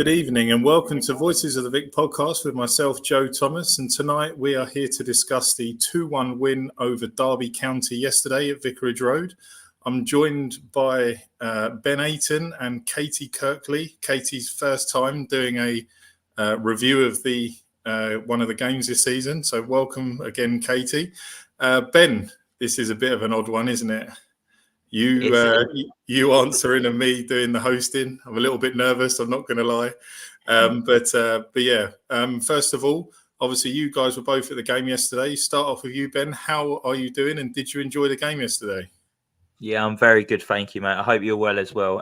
Good evening and welcome to Voices of the Vic podcast with myself, Joe Thomas. And tonight we are here to discuss the 2-1 win over Derby County yesterday at Vicarage Road. I'm joined by Ben Aiton and Caity Kirkley. Caity's first time doing a review of the one of the games this season. So welcome again, Caity. Ben, this is a bit of an odd one, isn't it? You answering and me doing the hosting. I'm a little bit nervous, I'm not going to lie. But yeah, first of all, obviously you guys were both at the game yesterday. Start off with you, Ben. How are you doing and did you enjoy the game yesterday? Yeah, I'm very good, thank you, mate. I hope you're well as well.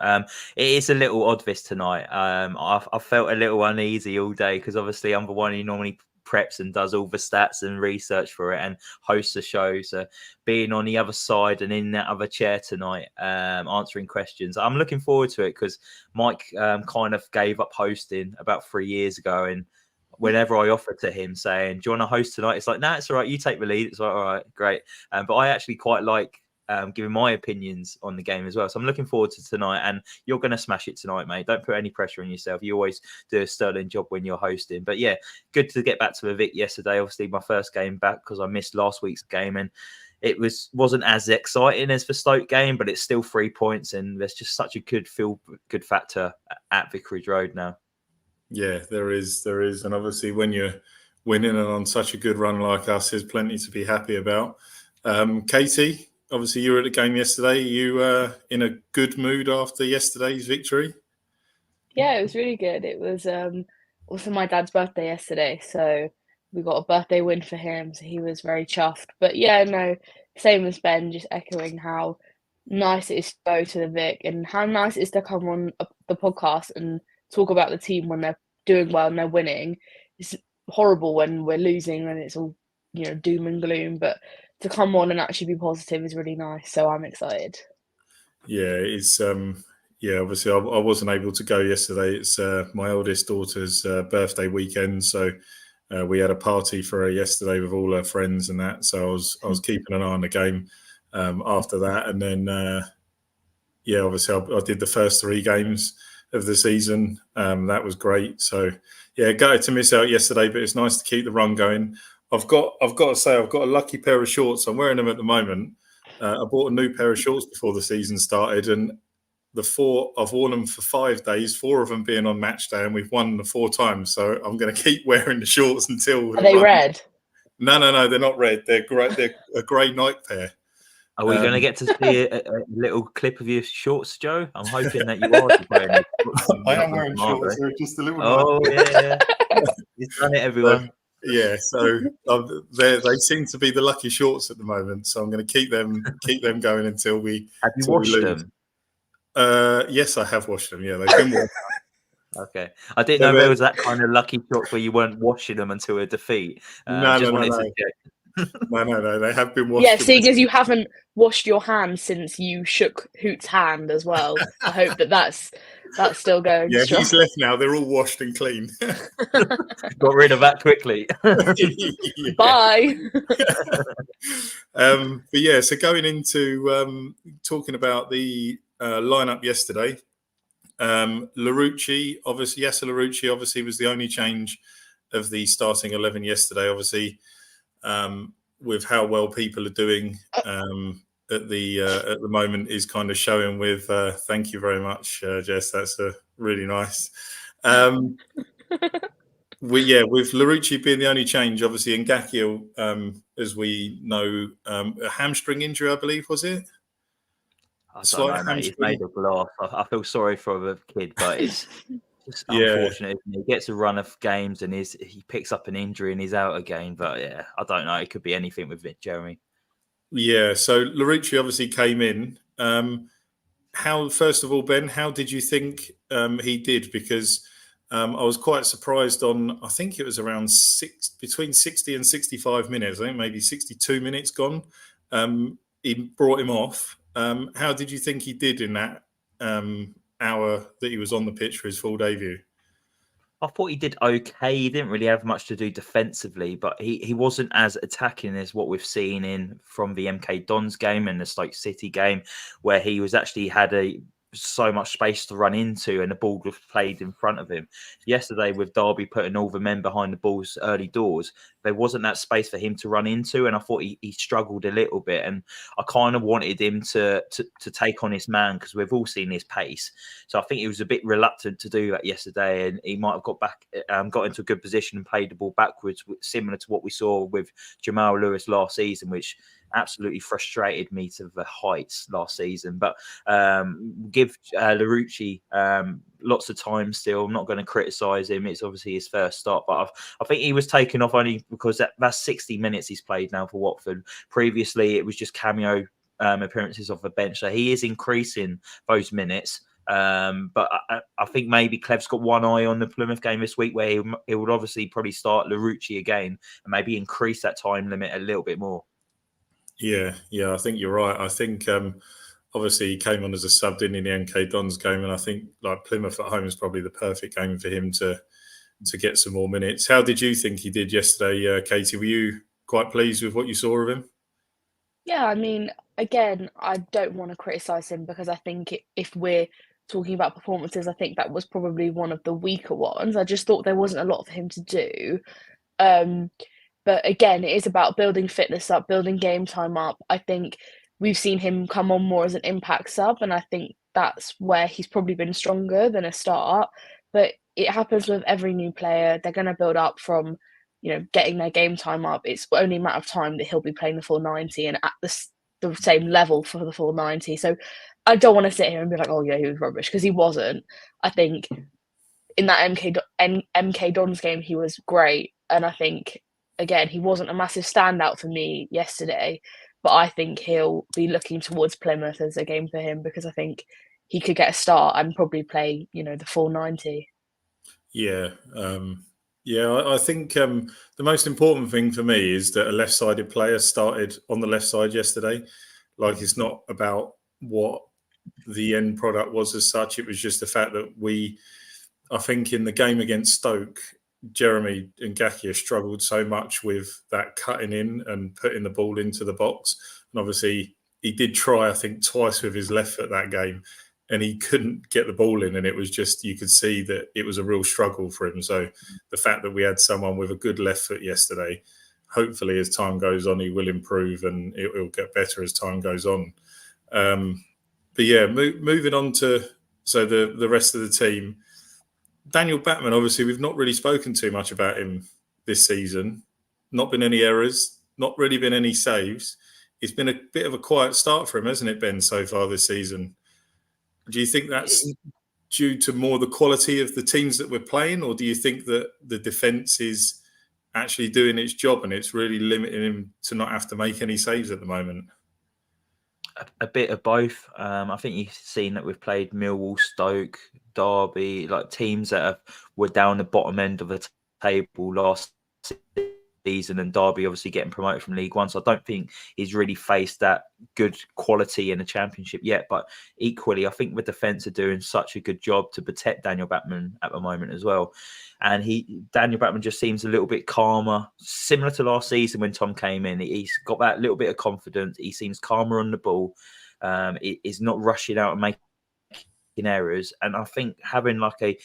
It is a little odd this tonight. I felt a little uneasy all day because obviously I'm the one who normally preps and does all the stats and research for it and hosts the show. So being on the other side and in that other chair tonight, answering questions, I'm looking forward to it because Mike kind of gave up hosting about 3 years ago, and whenever I offered to him saying, "Do you want to host tonight?" It's like, "No, it's all right. You take the lead." It's like, "All right, great." But I actually quite like giving my opinions on the game as well. So I'm looking forward to tonight, and you're going to smash it tonight, mate. Don't put any pressure on yourself. You always do a sterling job when you're hosting. But yeah, good to get back to the Vic yesterday. Obviously, my first game back because I missed last week's game, and it wasn't as exciting as the Stoke game, but it's still 3 points, and there's just such a good feel-good factor at Vicarage Road now. Yeah, there is. And obviously when you're winning and on such a good run like us, there's plenty to be happy about. Caity, obviously, you were at the game yesterday. You in a good mood after yesterday's victory? Yeah, it was really good. It was also my dad's birthday yesterday, so we got a birthday win for him, so he was very chuffed. But yeah, no, same as Ben, just echoing how nice it is to go to the Vic and how nice it is to come on the podcast and talk about the team when they're doing well and they're winning. It's horrible when we're losing and it's all, doom and gloom, but to come on and actually be positive is really nice. So I'm excited. Yeah, it's obviously I wasn't able to go yesterday. It's my eldest daughter's birthday weekend, so we had a party for her yesterday with all her friends and that. So I was keeping an eye on the game after that, and then obviously I did the first 3 games of the season. That was great. So yeah, gutted to miss out yesterday, but it's nice to keep the run going. I've got to say, I've got a lucky pair of shorts. I'm wearing them at the moment. I bought a new pair of shorts before the season started, and I've worn them for 5 days, 4 of them being on match day, and we've won the 4 times. So I'm going to keep wearing the shorts until. Are they red? No, they're not red. They're great. They're a grey Nike pair. Are we going to get to see a little clip of your shorts, Joe? I'm hoping that you are wearing. I am wearing shorts. They're just a little. Oh yeah. You've done it, everyone. Yeah, so they seem to be the lucky shorts at the moment. So I'm going to keep them going until we. Have you washed them? Yes, I have washed them. Yeah, they've been washed. Okay, I didn't know there was that kind of lucky shorts where you weren't washing them until a defeat. No, they have been washed. Yeah, seeing as you haven't washed your hands since you shook Hoot's hand as well, I hope that's still going. Yeah, strong. He's left now. They're all washed and clean. Got rid of that quickly. Bye. But yeah, so going into talking about the lineup yesterday, Larouci, obviously, Yasser Larouci obviously was the only change of the starting 11 yesterday. Obviously, with how well people are doing at the moment is kind of showing with. Thank you very much, Jess. That's really nice. With Larouci being the only change, obviously, Ngakia, as we know, a hamstring injury, I believe, was it? I don't know, mate. He's made a laugh. I feel sorry for the kid, but it's just unfortunate. He gets a run of games and he picks up an injury and he's out again. But yeah, I don't know. It could be anything with it, Jeremy. Yeah, so Larouci obviously came in. First of all, Ben, how did you think he did? Because I was quite surprised on, I think it was around between 60 and 65 minutes. I think maybe 62 minutes gone. He brought him off. How did you think he did in that hour that he was on the pitch for his full debut? I thought he did okay. He didn't really have much to do defensively, but he wasn't as attacking as what we've seen from the MK Dons game and the Stoke City game, where he was actually had a so much space to run into, and the ball was played in front of him. Yesterday, with Derby putting all the men behind the balls early doors, there wasn't that space for him to run into, and I thought he struggled a little bit. And I kind of wanted him to take on his man, because we've all seen his pace. So I think he was a bit reluctant to do that yesterday, and he might have got into a good position and played the ball backwards, similar to what we saw with Jamal Lewis last season, which absolutely frustrated me to the heights last season. But give Larouci lots of time still. I'm not going to criticise him. It's obviously his first start, but I think he was taken off only because that's 60 minutes he's played now for Watford. Previously, it was just cameo appearances off the bench. So he is increasing those minutes. But I think maybe Clev's got one eye on the Plymouth game this week, where he would obviously probably start Larouci again and maybe increase that time limit a little bit more. Yeah, I think you're right. I think obviously he came on as a sub in the MK Dons game, and I think like Plymouth at home is probably the perfect game for him to get some more minutes. How did you think he did yesterday, Caity? Were you quite pleased with what you saw of him? Yeah, I mean, again, I don't want to criticise him, because I think if we're talking about performances, I think that was probably one of the weaker ones. I just thought there wasn't a lot for him to do. But again, it is about building fitness up, building game time up. I think we've seen him come on more as an impact sub, and I think that's where he's probably been stronger than a start. But it happens with every new player. They're going to build up from, getting their game time up. It's only a matter of time that he'll be playing the full 90 and at the same level for the full 90. So I don't want to sit here and be like, oh yeah, he was rubbish, because he wasn't. I think in that MK Dons game, he was great. And I think, again, he wasn't a massive standout for me yesterday, but I think he'll be looking towards Plymouth as a game for him, because I think he could get a start and probably play, the full 90. Yeah. I think the most important thing for me is that a left-sided player started on the left side yesterday. Like, it's not about what the end product was as such. It was just the fact that I think in the game against Stoke, Jeremy and Ngakia struggled so much with that cutting in and putting the ball into the box. And obviously, he did try, I think, twice with his left foot that game, and he couldn't get the ball in. And it was just, you could see that it was a real struggle for him. So the fact that we had someone with a good left foot yesterday, hopefully as time goes on, he will improve and it'll get better as time goes on. But yeah, moving on to the rest of the team. Daniel Batman, obviously, we've not really spoken too much about him this season. Not been any errors, not really been any saves. It's been a bit of a quiet start for him, hasn't it, Ben, so far this season? Do you think that's due to more the quality of the teams that we're playing, or do you think that the defence is actually doing its job and it's really limiting him to not have to make any saves at the moment? A bit of both. I think you've seen that we've played Millwall, Stoke, Derby, like teams that were down the bottom end of the table last season, and Derby obviously getting promoted from League One. So I don't think he's really faced that good quality in the Championship yet. But equally, I think the defence are doing such a good job to protect Daniel Batman at the moment as well. And Daniel Batman just seems a little bit calmer, similar to last season when Tom came in. He's got that little bit of confidence. He seems calmer on the ball. He's not rushing out and making errors. And I think having like a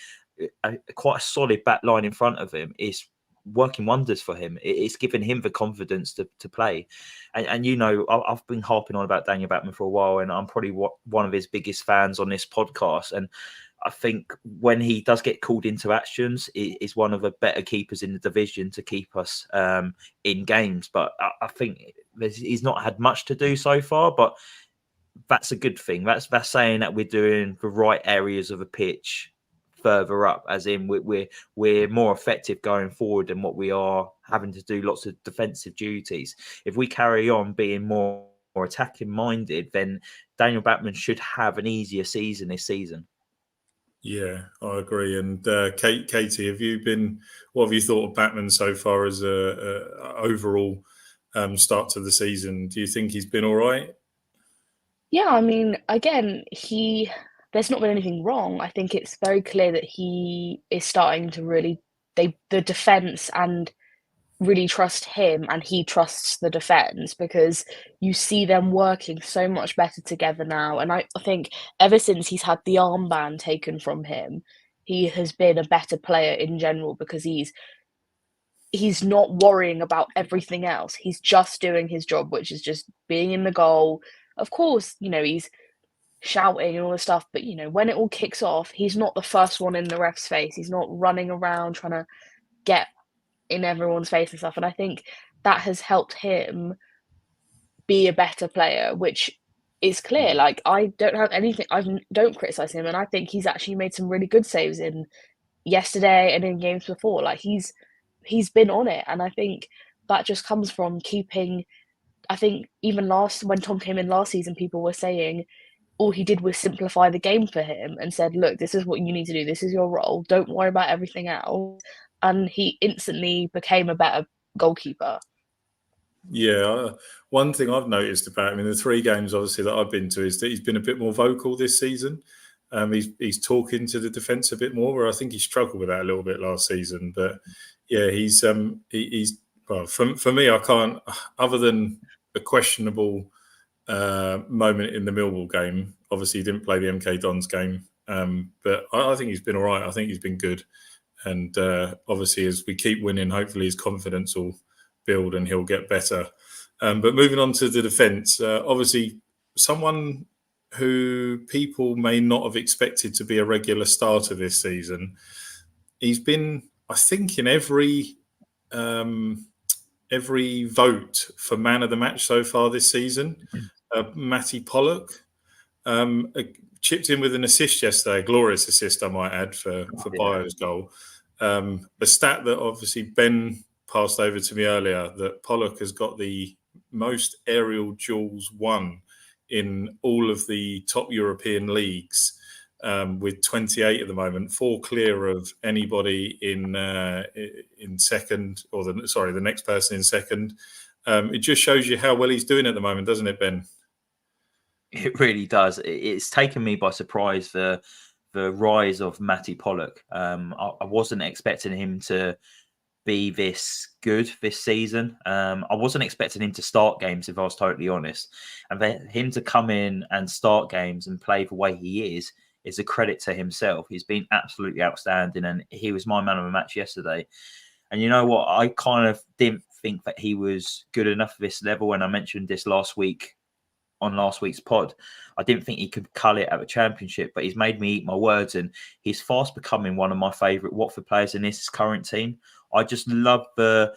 quite a solid back line in front of him is working wonders for him. It's given him the confidence to play. And I've been harping on about Daniel Batman for a while, and I'm probably one of his biggest fans on this podcast. And I think when he does get called into actions, he's one of the better keepers in the division to keep us in games. But I think he's not had much to do so far, but that's a good thing. That's saying that we're doing the right areas of a pitch further up, as in we're more effective going forward than what we are having to do lots of defensive duties. If we carry on being more attacking minded, then Daniel Batman should have an easier season this season. Yeah, I agree. And Caity, what have you thought of Batman so far as a overall start to the season? Do you think he's been all right? Yeah, I mean, again, there's not been anything wrong. I think it's very clear that he is starting to really, the defence and really trust him and he trusts the defence, because you see them working so much better together now. And I think ever since he's had the armband taken from him, he has been a better player in general, because he's not worrying about everything else. He's just doing his job, which is just being in the goal. Of course, he's shouting and all this stuff, but when it all kicks off, he's not the first one in the ref's face. He's not running around trying to get in everyone's face and stuff. And I think that has helped him be a better player, which is clear. Like, I don't have anything, I don't criticize him, and I think he's actually made some really good saves in yesterday and in games before. Like, he's been on it, and I think that just comes from keeping. I think even when Tom came in last season, people were saying all he did was simplify the game for him and said, look, this is what you need to do. This is your role. Don't worry about everything else. And he instantly became a better goalkeeper. Yeah, one thing I've noticed about him in the 3 games, obviously, that I've been to, is that he's been a bit more vocal this season. He's talking to the defence a bit more, where I think he struggled with that a little bit last season. But yeah, he's well, for me, I can't, other than a questionable moment in the Millwall game. Obviously, he didn't play the MK Dons game, but I think he's been all right. I think he's been good, and obviously, as we keep winning, hopefully his confidence will build and he'll get better. But moving on to the defence, obviously, someone who people may not have expected to be a regular starter this season. He's been, I think, in every vote for man of the match so far this season. Matty Pollock chipped in with an assist yesterday, a glorious assist, I might add, for Bio's goal. A stat that obviously Ben passed over to me earlier, that Pollock has got the most aerial duels won in all of the top European leagues, with 28 at the moment, 4 clear of anybody in second, or the next person in second. It just shows you how well he's doing at the moment, doesn't it, Ben? It really does. It's taken me by surprise, the rise of Matty Pollock. I wasn't expecting him to be this good this season. I wasn't expecting him to start games, if I was totally honest. And for him to come in and start games and play the way he is a credit to himself. He's been absolutely outstanding, and he was my man of the match yesterday. And you know what? I kind of didn't think that he was good enough for this level, and I mentioned this last week on last week's pod. I didn't think he could cull it at the Championship, but he's made me eat my words, and he's fast becoming one of my favourite Watford players in this current team. I just love the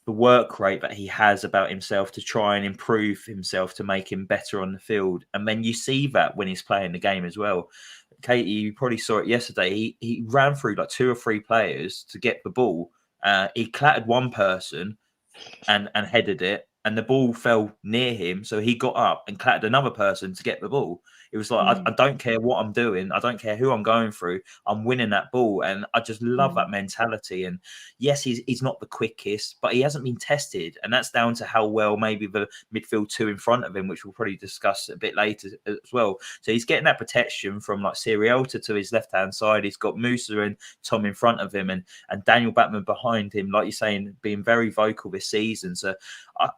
work rate that he has about himself to try and improve himself to make him better on the field. And then you see that when he's playing the game as well. Caity, you probably saw it yesterday. He ran through like 2 or 3 players to get the ball. He clattered one person and headed it, and the ball fell near him. So he got up and clattered another person to get the ball. It was like, I don't care what I'm doing. I don't care who I'm going through. I'm winning that ball. And I just love that mentality. And yes, he's not the quickest, but he hasn't been tested. And that's down to how well maybe the midfield 2 in front of him, which we'll probably discuss a bit later as well. So he's getting that protection from like Sirielta to his left-hand side. He's got Musa and Tom in front of him, and Daniel Batman behind him, like you're saying, being very vocal this season. So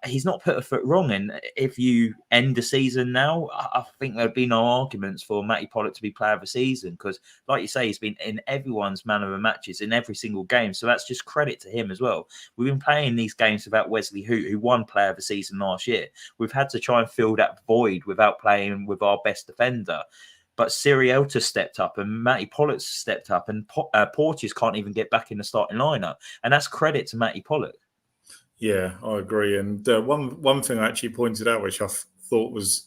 he's not put a foot wrong. And if you end the season now, I think there'd be no arguments for Matty Pollock to be player of the season, because like you say, he's been in everyone's man of the matches in every single game. So that's just credit to him as well. We've been playing these games without Wesley Hoot, who won player of the season last year. We've had to try and fill that void without playing with our best defender. But Sirielta stepped up and Matty Pollock stepped up, and Porteous can't even get back in the starting lineup. And that's credit to Matty Pollock. Yeah, I agree. And one thing I actually pointed out, which I thought was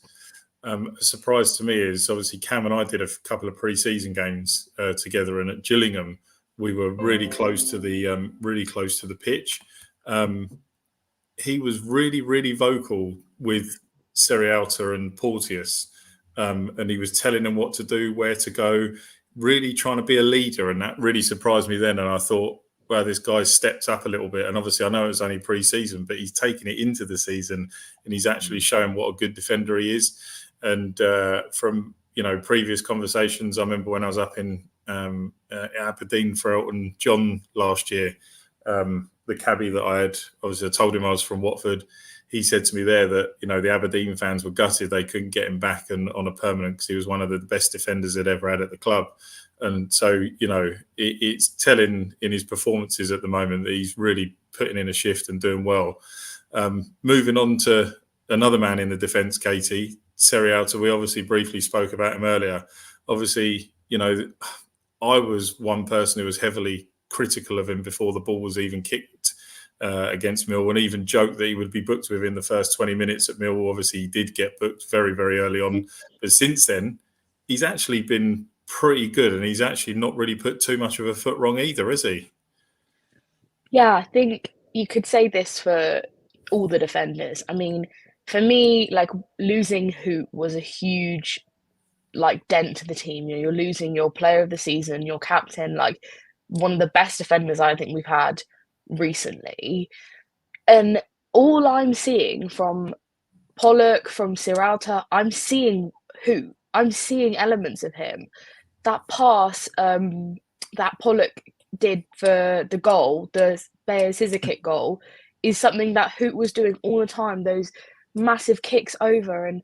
a surprise to me, is obviously Cam and I did a couple of pre-season games together, and at Gillingham we were really close to the pitch. He was really vocal with Sirielta and Porteous, and he was telling them what to do, where to go, really trying to be a leader, and that really surprised me then. And I thought, well, this guy's stepped up a little bit. And obviously I know it was only pre-season, but he's taken it into the season and he's actually shown what a good defender he is. And from, previous conversations, I remember when I was up in Aberdeen for Elton John last year, the cabbie that I had, obviously I told him I was from Watford. He said to me there that, the Aberdeen fans were gutted they couldn't get him back and on a permanent, because he was one of the best defenders they'd ever had at the club. And so, it's telling in his performances at the moment that he's really putting in a shift and doing well. Moving on to another man in the defence, Caity, Serialta. We obviously briefly spoke about him earlier. Obviously, I was one person who was heavily critical of him before the ball was even kicked against Millwall, and even joked that he would be booked within the first 20 minutes at Millwall. Obviously, he did get booked very, very early on. But since then, he's actually been pretty good, and he's actually not really put too much of a foot wrong either, is he? Yeah, I think you could say this for all the defenders. I mean, for me, like, losing Hoot was a huge, like, dent to the team. You're losing your player of the season, your captain, like one of the best defenders I think we've had recently. And all I'm seeing from Pollock, from Serialta, I'm seeing Hoot. I'm seeing elements of him. That pass that Pollock did for the goal, the Bayer scissor kick goal, is something that Hoot was doing all the time. Those massive kicks over, and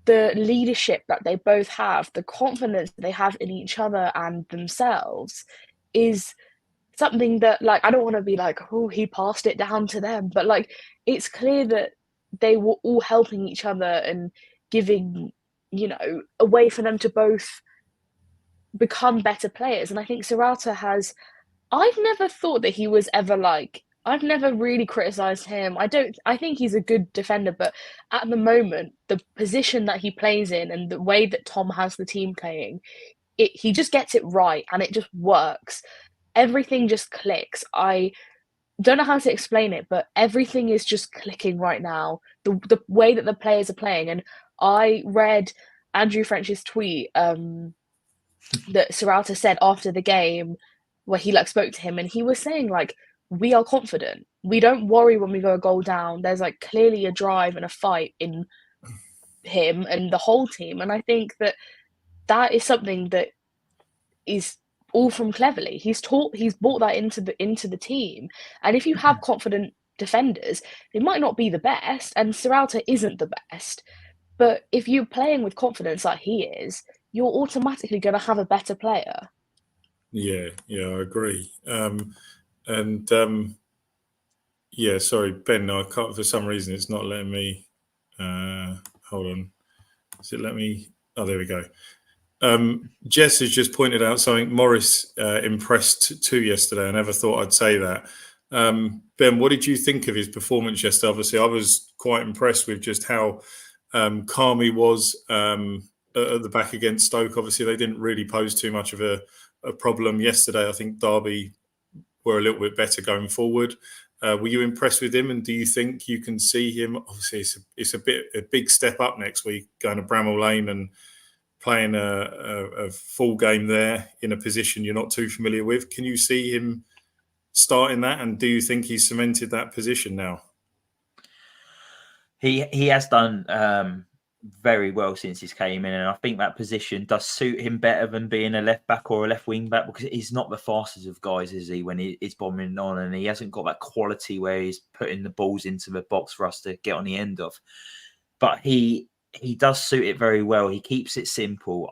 the leadership that they both have, the confidence that they have in each other and themselves, is something that, like, I don't want to be like, oh, he passed it down to them, but like, it's clear that they were all helping each other and giving, a way for them to both become better players. And I think Serrata has, I've never thought that he was ever like, I've never really criticised him. I think he's a good defender, but at the moment, the position that he plays in and the way that Tom has the team playing, he just gets it right and it just works. Everything just clicks. I don't know how to explain it, but everything is just clicking right now. The way that the players are playing. And I read Andrew French's tweet that Serrata said after the game, where he like spoke to him, and he was saying like, we are confident. We don't worry when we go a goal down. There's like clearly a drive and a fight in him and the whole team. And I think that is something that is all from Cleverly. He's brought that into the team. And if you have confident defenders, they might not be the best, and Serralta isn't the best. But if you're playing with confidence like he is, you're automatically going to have a better player. Yeah, I agree. Yeah, sorry, Ben, I can't, for some reason it's not letting me, hold on. Does it let me? Oh, there we go. Jess has just pointed out something. Morris impressed too yesterday. I never thought I'd say that. Ben, what did you think of his performance yesterday? Obviously, I was quite impressed with just how calm he was at the back against Stoke. Obviously, they didn't really pose too much of a problem yesterday. I think Derby were a little bit better going forward. Were you impressed with him, and do you think you can see him? Obviously, it's a big step up next week, going to Bramall Lane and playing a full game there in a position you're not too familiar with. Can you see him starting that, and do you think he's cemented that position now? He has done very well since he's came in, and I think that position does suit him better than being a left back or a left wing back, because he's not the fastest of guys, is he, when he's bombing on, and he hasn't got that quality where he's putting the balls into the box for us to get on the end of. But he does suit it very well. He keeps it simple.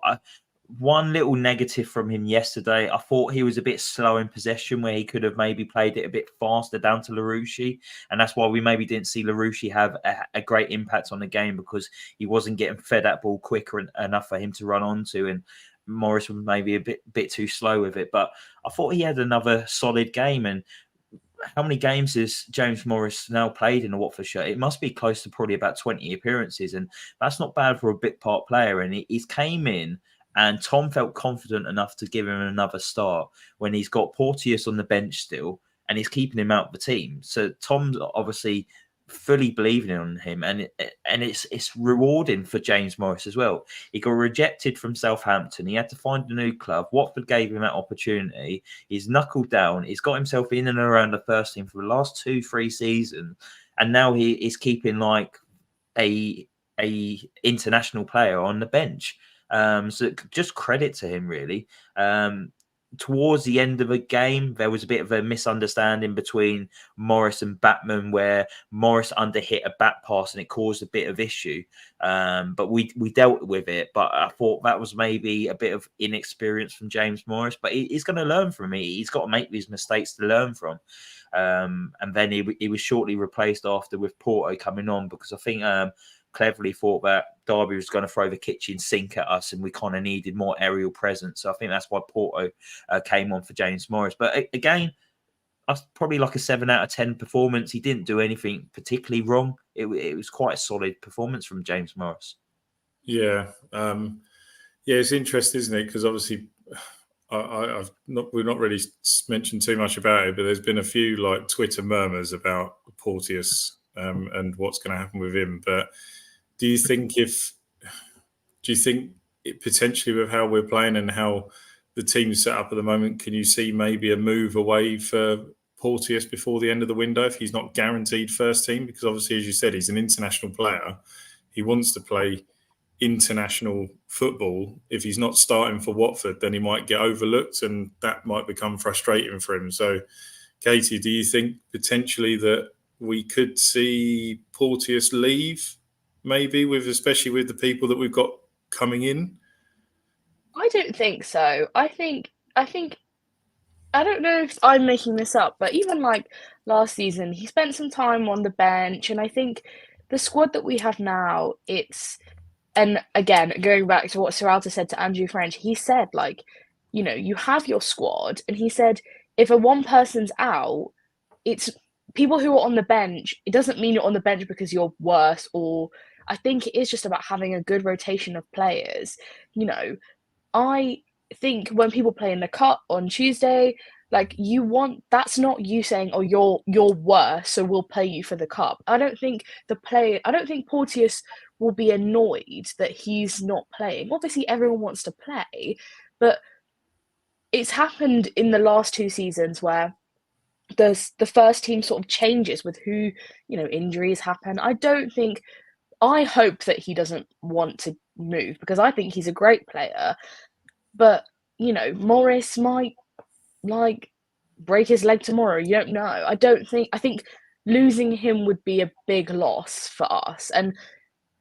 One little negative from him yesterday, I thought he was a bit slow in possession, where he could have maybe played it a bit faster down to Larouche. And that's why we maybe didn't see Larouche have a great impact on the game, because he wasn't getting fed that ball quicker enough for him to run onto. And Morris was maybe a bit too slow with it. But I thought he had another solid game. And how many games has James Morris now played in a Watford shirt? It must be close to probably about 20 appearances. And that's not bad for a bit part player. And he's came in, and Tom felt confident enough to give him another start when he's got Porteous on the bench still, and he's keeping him out of the team. So Tom's obviously fully believing on him, and it's rewarding for James Morris as well. He got rejected from Southampton. He had to find a new club. Watford gave him that opportunity. He's knuckled down. He's got himself in and around the first team for the last 2-3 seasons, and now he is keeping like a international player on the bench. So just credit to him, really. towards the end of the game, there was a bit of a misunderstanding between Morris and Batman, where Morris underhit a back pass and it caused a bit of issue. But we dealt with it. But I thought that was maybe a bit of inexperience from James Morris. But he's going to learn from it. He's got to make these mistakes to learn from. And then he was shortly replaced after with Porto coming on, because I think cleverly thought that Derby was going to throw the kitchen sink at us and we kind of needed more aerial presence. So I think that's why Porto came on for James Morris. But again, that's probably like a 7 out of 10 performance. He didn't do anything particularly wrong. It was quite a solid performance from James Morris. Yeah. It's interesting, isn't it? Because obviously we've not really mentioned too much about it, but there's been a few like Twitter murmurs about Porteous and what's going to happen with him. But do you think it potentially, with how we're playing and how the team's set up at the moment, can you see maybe a move away for Porteous before the end of the window if he's not guaranteed first team? Because obviously, as you said, he's an international player. He wants to play international football. If he's not starting for Watford, then he might get overlooked and that might become frustrating for him. So, Caity, do you think potentially that we could see Porteous leave, maybe, especially with the people that we've got coming in? I don't think so. I think I don't know if I'm making this up, but even like last season, he spent some time on the bench, and I think the squad that we have now, and again, going back to what Serralta said to Andrew French, he said, like, you have your squad, and he said, if one person's out, it's people who are on the bench. It doesn't mean you're on the bench because you're worse, or I think it is just about having a good rotation of players. I think when people play in the cup on Tuesday, like that's not you saying, oh, you're worse, so we'll play you for the cup. I don't think Porteous will be annoyed that he's not playing. Obviously, everyone wants to play, but it's happened in the last 2 seasons where the first team sort of changes with who, injuries happen. I hope that he doesn't want to move, because I think he's a great player. But, Morris might, break his leg tomorrow. You don't know. I think losing him would be a big loss for us. And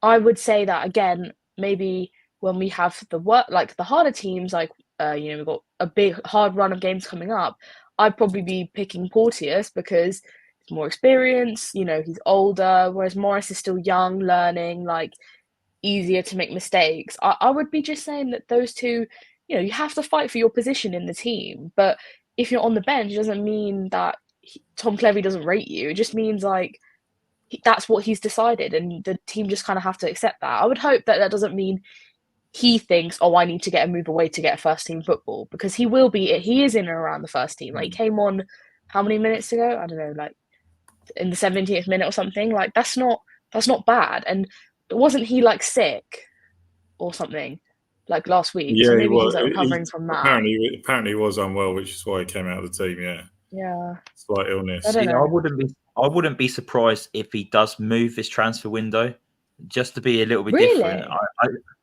I would say that, again, maybe when we have the harder teams, we've got a big, hard run of games coming up, I'd probably be picking Porteous because he's more experienced, he's older, whereas Morris is still young, learning, easier to make mistakes. I would be just saying that those two, you have to fight for your position in the team. But if you're on the bench, it doesn't mean that Tom Cleverley doesn't rate you. It just means that's what he's decided, and the team just kind of have to accept that. I would hope that doesn't mean he thinks, oh, I need to get a move away to get first team football, because he is in and around the first team. He came on how many minutes ago? I don't know, in the 70th minute or something. That's not bad. And wasn't he sick or something last week? Yeah, so maybe he's he recovering from that. Apparently he was unwell, which is why he came out of the team. Yeah. Slight illness. I don't know. I wouldn't be surprised if he does move this transfer window, just to be a little bit different.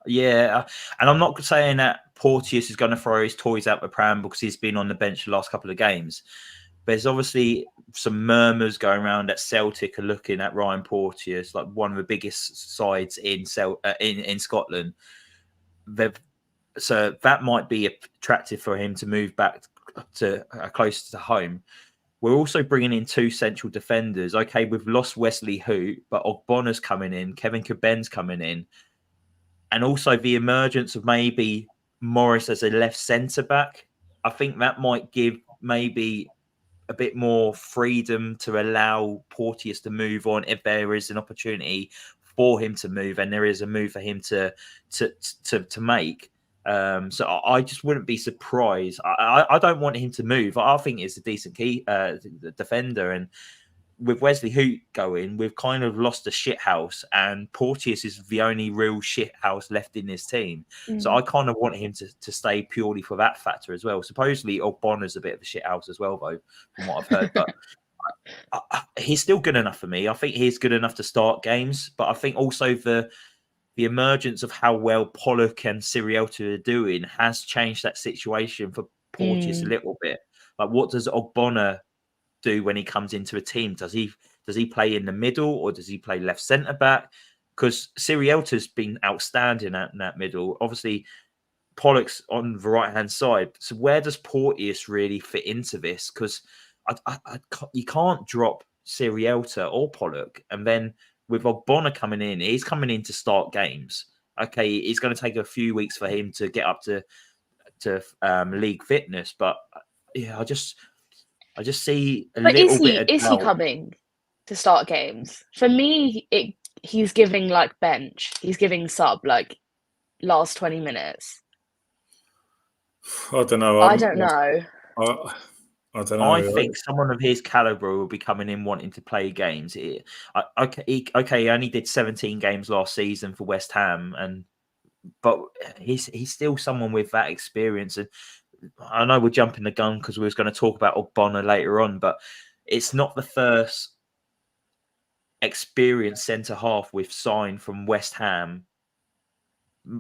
And I'm not saying that Porteous is going to throw his toys out the pram because he's been on the bench the last couple of games. There's obviously some murmurs going around that Celtic are looking at Ryan Porteous, one of the biggest sides in Scotland. So that might be attractive for him to move back to closer to home. We're also bringing in 2 central defenders. Okay, we've lost Wesley Hoot, but Ogbona's coming in, Kevin Caben's coming in. And also the emergence of maybe Morris as a left centre-back. I think that might give maybe a bit more freedom to allow Porteous to move on if there is an opportunity for him to move and there is a move for him to make. So I just wouldn't be surprised. I don't want him to move. I think it's a decent key defender, and with Wesley Hoot going, we've kind of lost a shit house, and Porteous is the only real shit house left in this team. So I kind of want him to stay purely for that factor as well. Supposedly Ogbona's a bit of a shit house as well, though, from what I've heard. But he's still good enough for me. I think he's good enough to start games, but I think also the emergence of how well Pollock and Sirielta are doing has changed that situation for Porteous a little bit. Like, what does Ogbonna do when he comes into a team? Does he play in the middle, or does he play left centre back? Because Sirielta's been outstanding in that middle. Obviously, Pollock's on the right hand side. So where does Porteous really fit into this? Because you can't drop Sirielta or Pollock, and then with Ogbonna coming in, he's coming in to start games. Okay, it's going to take a few weeks for him to get up to league fitness, but yeah, I just see a little bit of is he coming to start games? For me, he's giving like bench. He's giving sub like last 20 minutes. I don't know. I don't know. I don't know. I think someone of his caliber will be coming in wanting to play games. He only did 17 games last season for West Ham, but he's still someone with that experience. And I know we're jumping the gun because we was going to talk about Ogbonna later on, but it's not the first experienced centre half we've signed from West Ham.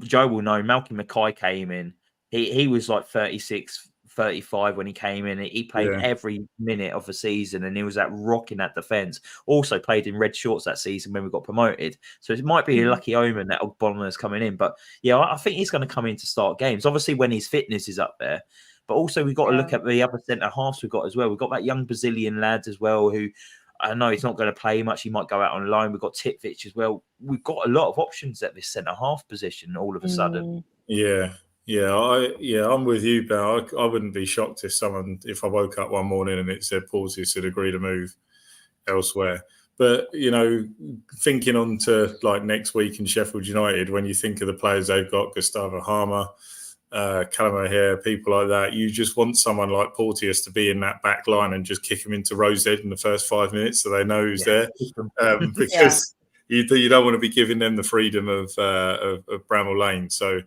Joe will know. Malcolm Mackay came in. He was like 36, 35 when he came in. He played every minute of the season, and he was rocking that defence. Also played in red shorts that season when we got promoted. So it might be a lucky omen that Ogbonna is coming in. But yeah, I think he's going to come in to start games. Obviously, when his fitness is up there. But also, we've got to look at the other centre halves we've got as well. We've got that young Brazilian lad as well, who I know he's not going to play much. He might go out on loan. We've got Tipvich as well. We've got a lot of options at this centre half position all of a sudden. Yeah, I'm with you, Ben. I wouldn't be shocked if I woke up one morning and it said Porteous had agreed to move elsewhere. But, thinking on to like next week in Sheffield United, when you think of the players they've got, Gustavo Harmer, Callum O'Hare, people like that, you just want someone like Porteous to be in that back line and just kick him into Rosehead in the first 5 minutes so they know who's there. Because you don't want to be giving them the freedom of Bramall Lane. So,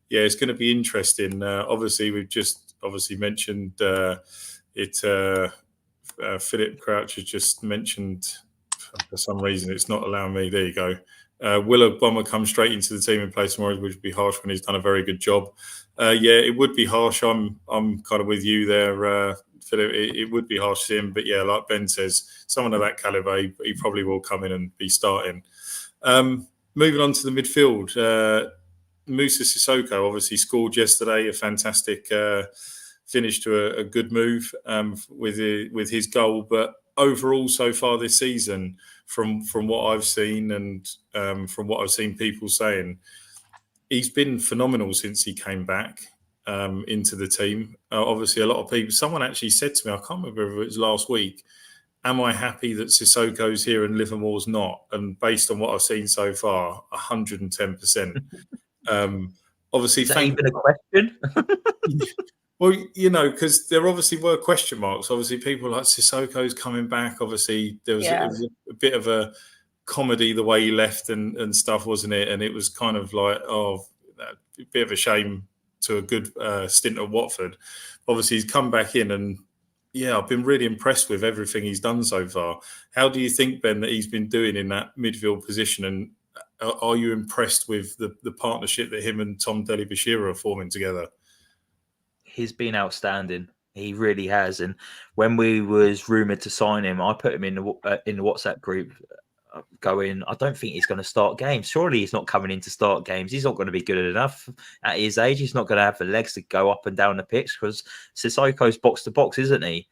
yeah, it's going to be interesting. Obviously, we've just mentioned it. Philip Crouch has just mentioned, for some reason, it's not allowing me. There you go. Will Ogbonna come straight into the team in place tomorrow, which would be harsh when he's done a very good job. It would be harsh. I'm kind of with you there, Philip. It would be harsh to him, but yeah, like Ben says, someone of that caliber, he probably will come in and be starting. Moving on to the midfield. Moussa Sissoko obviously scored yesterday, a fantastic finish to a good move with his goal. But overall, so far this season, from what I've seen and from what I've seen people saying, he's been phenomenal since he came back into the team. Obviously, a lot of people. Someone actually said to me, I can't remember if it was last week, am I happy that Sissoko's here and Livermore's not? And based on what I've seen so far, 110%. Obviously, is that even a question? Well, because there obviously were question marks. Obviously, people like Sissoko's coming back. Obviously, it was a bit of a comedy the way he left and stuff, wasn't it? And it was kind of like, a bit of a shame to a good stint at Watford. Obviously, he's come back in and, I've been really impressed with everything he's done so far. How do you think, Ben, that he's been doing in that midfield position? And are you impressed with the partnership that him and Tom Dele-Bashiru are forming together? He's been outstanding. He really has. And when we was rumoured to sign him, I put him in the WhatsApp group going, I don't think he's going to start games. Surely he's not coming in to start games. He's not going to be good enough at his age. He's not going to have the legs to go up and down the pitch because Sissoko's box to box, isn't he?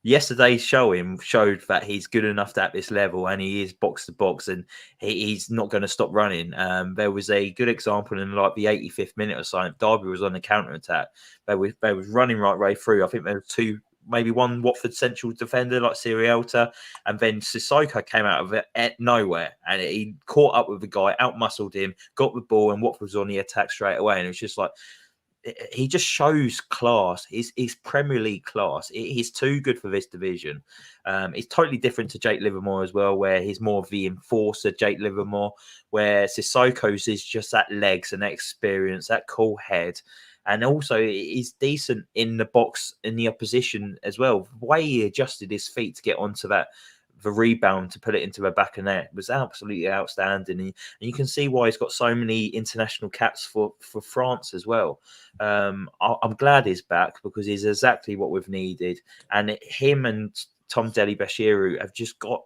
Yesterday's showed that he's good enough at this level, and he is box to box, and he's not going to stop running. There was a good example in like the 85th minute or so. Derby was on the counter attack. They was running right way through. I think there were maybe one Watford central defender like Sirielta, and then Sissoko came out of it at nowhere, and he caught up with the guy, outmuscled him, got the ball, and Watford was on the attack straight away. And it was just like, he just shows class. He's Premier League class. He's too good for this division. He's totally different to Jake Livermore as well, where he's more of the enforcer, Jake Livermore, where Sissoko's is just that legs and that experience, that cool head. And also he's decent in the box, in the opposition as well. The way he adjusted his feet to get onto that the rebound to put it into the back of net was absolutely outstanding. And you can see why he's got so many international caps for France as well. I'm glad he's back because he's exactly what we've needed. And him and Tom Dele-Bashiru have just got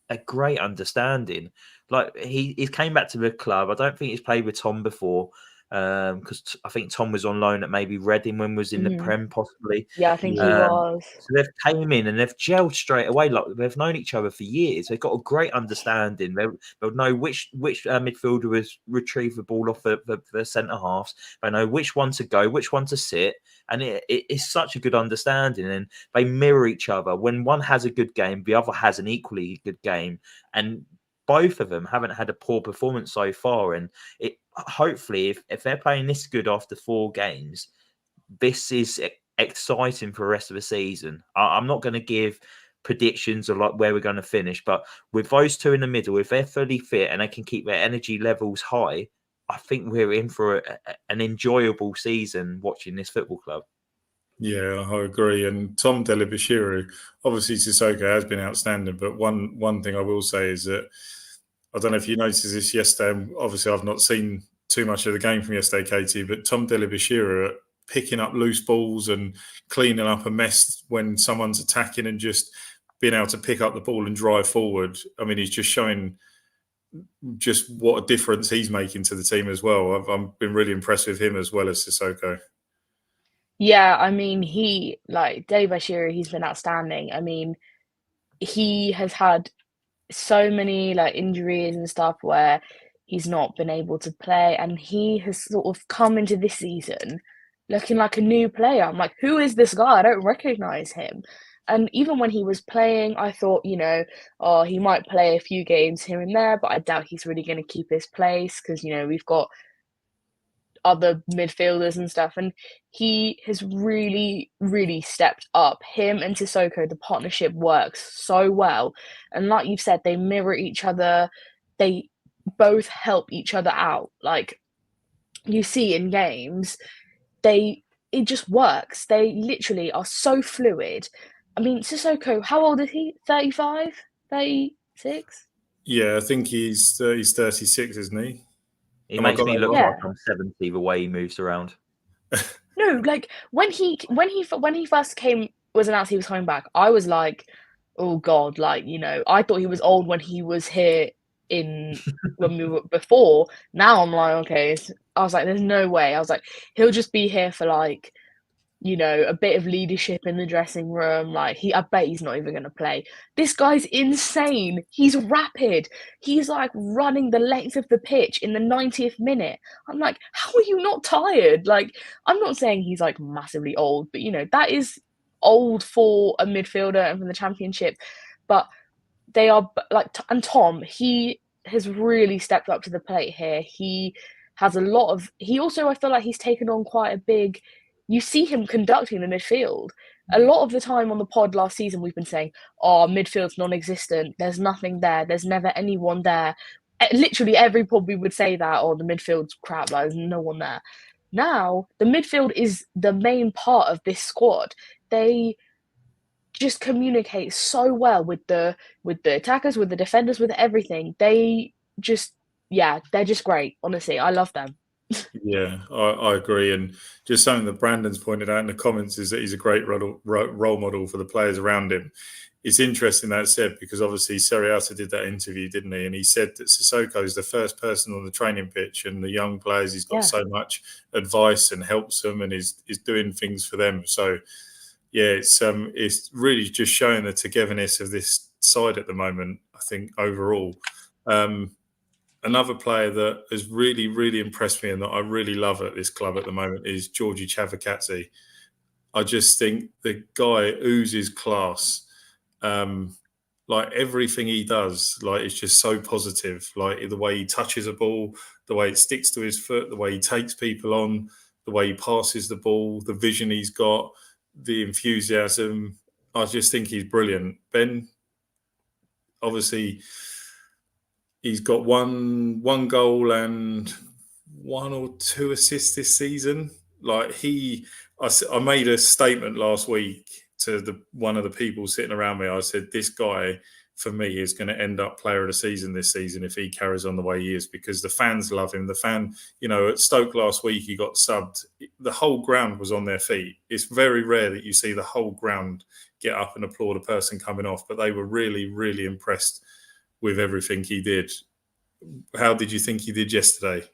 a great understanding. Like he came back to the club. I don't think he's played with Tom before because I think Tom was on loan at maybe Reading when was in the Prem possibly. Yeah, I think he was. So they've came in and they've gelled straight away. Like they've known each other for years. They've got a great understanding. They'll know which midfielder was retrieve the ball off the centre halves. They know which one to go, which one to sit. And it's such a good understanding, and they mirror each other. When one has a good game, the other has an equally good game, and both of them haven't had a poor performance so far. And it hopefully, if they're playing this good after 4 games, this is exciting for the rest of the season. I'm not going to give predictions of like where we're going to finish, but with those two in the middle, if they're fully fit and they can keep their energy levels high, I think we're in for an enjoyable season watching this football club. Yeah, I agree. And Tom Dele-Bashiru, obviously Sissoko has been outstanding, but one thing I will say is that I don't know if you noticed this yesterday, and obviously I've not seen too much of the game from yesterday, Caity, but Tom Dele-Bashiru picking up loose balls and cleaning up a mess when someone's attacking and just being able to pick up the ball and drive forward. I mean, he's just showing just what a difference he's making to the team as well. I've been really impressed with him as well as Sissoko. Yeah, I mean, Dele-Bashiru, he's been outstanding. I mean, he has had so many injuries and stuff where he's not been able to play, and he has sort of come into this season looking like a new player. I'm like, who is this guy? I don't recognize him. And even when he was playing, I thought, he might play a few games here and there, but I doubt he's really going to keep his place because, we've got other midfielders and stuff. And he has really, really stepped up. Him and Sissoko, the partnership works so well. And like you've said, they mirror each other. They both help each other out. Like you see in games, it just works. They literally are so fluid. I mean, Sissoko, how old is he? 35? 36? Yeah, I think he's 36, isn't he? He makes me look like I'm 70 the way he moves around. No, like when he first was announced he was coming back, I was like, oh God, I thought he was old when he was here when we were before. Now I'm like, okay, I was like, there's no way. I was like, he'll just be here for a bit of leadership in the dressing room. I bet he's not even going to play. This guy's insane. He's rapid. He's running the length of the pitch in the 90th minute. I'm like, how are you not tired? I'm not saying he's massively old, but that is old for a midfielder and from the Championship. But they are and Tom, he has really stepped up to the plate here. He has he also, I feel like he's taken on quite a big. You see him conducting the midfield. A lot of the time on the pod last season, we've been saying, midfield's non-existent. There's nothing there. There's never anyone there. Literally every pod we would say that, the midfield's crap. There's no one there. Now, the midfield is the main part of this squad. They just communicate so well with the attackers, with the defenders, with everything. They're just great. Honestly, I love them. Yeah, I agree. And just something that Brandon's pointed out in the comments is that he's a great role model for the players around him. It's interesting that said because obviously Seriata did that interview, didn't he? And he said that Sissoko is the first person on the training pitch, and the young players, he's got so much advice and helps them, and is doing things for them. So yeah, it's really just showing the togetherness of this side at the moment. I think overall. Another player that has really, really impressed me and that I really love at this club at the moment is Georgie Chavakatsi. I just think the guy oozes class. Everything he does, it's just so positive. The way he touches a ball, the way it sticks to his foot, the way he takes people on, the way he passes the ball, the vision he's got, the enthusiasm. I just think he's brilliant. Ben, obviously, he's got one goal and 1 or 2 assists this season. I made a statement last week to one of the people sitting around me. I said, this guy for me, is going to end up player of the season this season if he carries on the way he is, because the fans love him. At Stoke last week, he got subbed. The whole ground was on their feet. It's very rare that you see the whole ground get up and applaud a person coming off, but they were really, really impressed with everything he did. How did you think he did yesterday?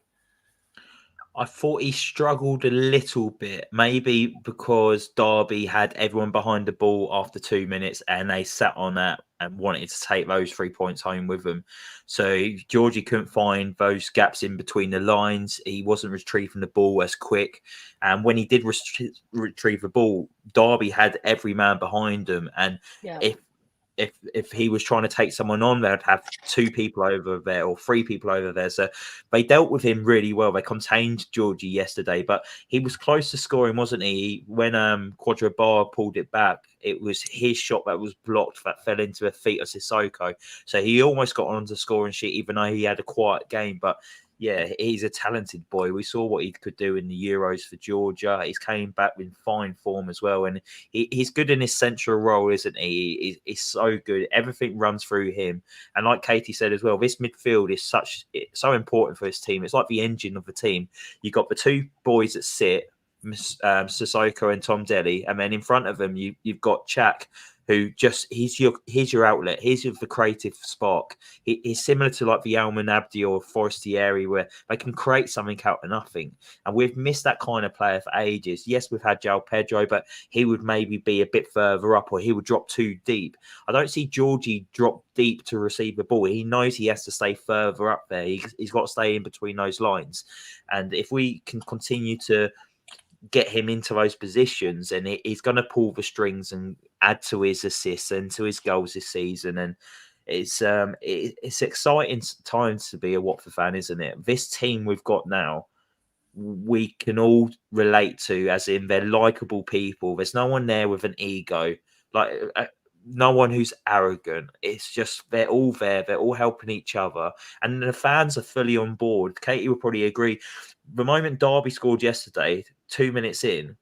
I thought he struggled a little bit, maybe because Derby had everyone behind the ball after 2 minutes and they sat on that and wanted to take those 3 points home with them. So Georgie couldn't find those gaps in between the lines. He wasn't retrieving the ball as quick. And when he did retrieve the ball, Derby had every man behind him. And if he was trying to take someone on, they'd have 2 people over there or 3 people over there. So they dealt with him really well. They contained Georgie yesterday, but he was close to scoring, wasn't he? When Quadra Bar pulled it back, it was his shot that was blocked that fell into the feet of Sissoko. So he almost got onto the scoring sheet, even though he had a quiet game. But yeah, he's a talented boy. We saw what he could do in the Euros for Georgia. He's came back in fine form as well. And he's good in his central role, isn't he? He's so good. Everything runs through him. And like Caity said as well, this midfield is so important for his team. It's like the engine of the team. You've got the 2 boys that sit, Sissoko and Tom Delly. And then in front of them, you've got Chak, who just he's your outlet. He's the creative spark. He's similar to like the Alman Abdi or Forestieri, where they can create something out of nothing. And we've missed that kind of player for ages. Yes, we've had João Pedro, but he would maybe be a bit further up, or he would drop too deep. I don't see Georgie drop deep to receive the ball. He knows he has to stay further up there. He's got to stay in between those lines. And if we can continue to get him into those positions, and he's going to pull the strings and add to his assists and to his goals this season. And it's exciting times to be a Watford fan, isn't it? This team we've got now, we can all relate to, as in they're likable people. There's no one there with an ego, like no one who's arrogant. It's just they're all there. They're all helping each other, and the fans are fully on board. Caity will probably agree. The moment Derby scored yesterday, 2 minutes in,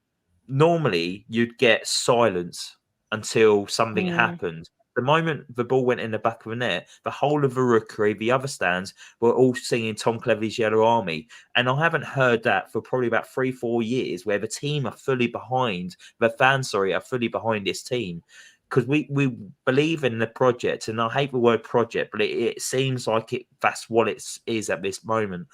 normally you'd get silence until something happened. The moment the ball went in the back of the net, the whole of the rookery, the other stands, were all singing Tom Cleverley's Yellow Army. And I haven't heard that for probably about 3-4 years, where the team are fully behind, the fans, are fully behind this team. Because we believe in the project, and I hate the word project, but it seems like that's what it is at this moment.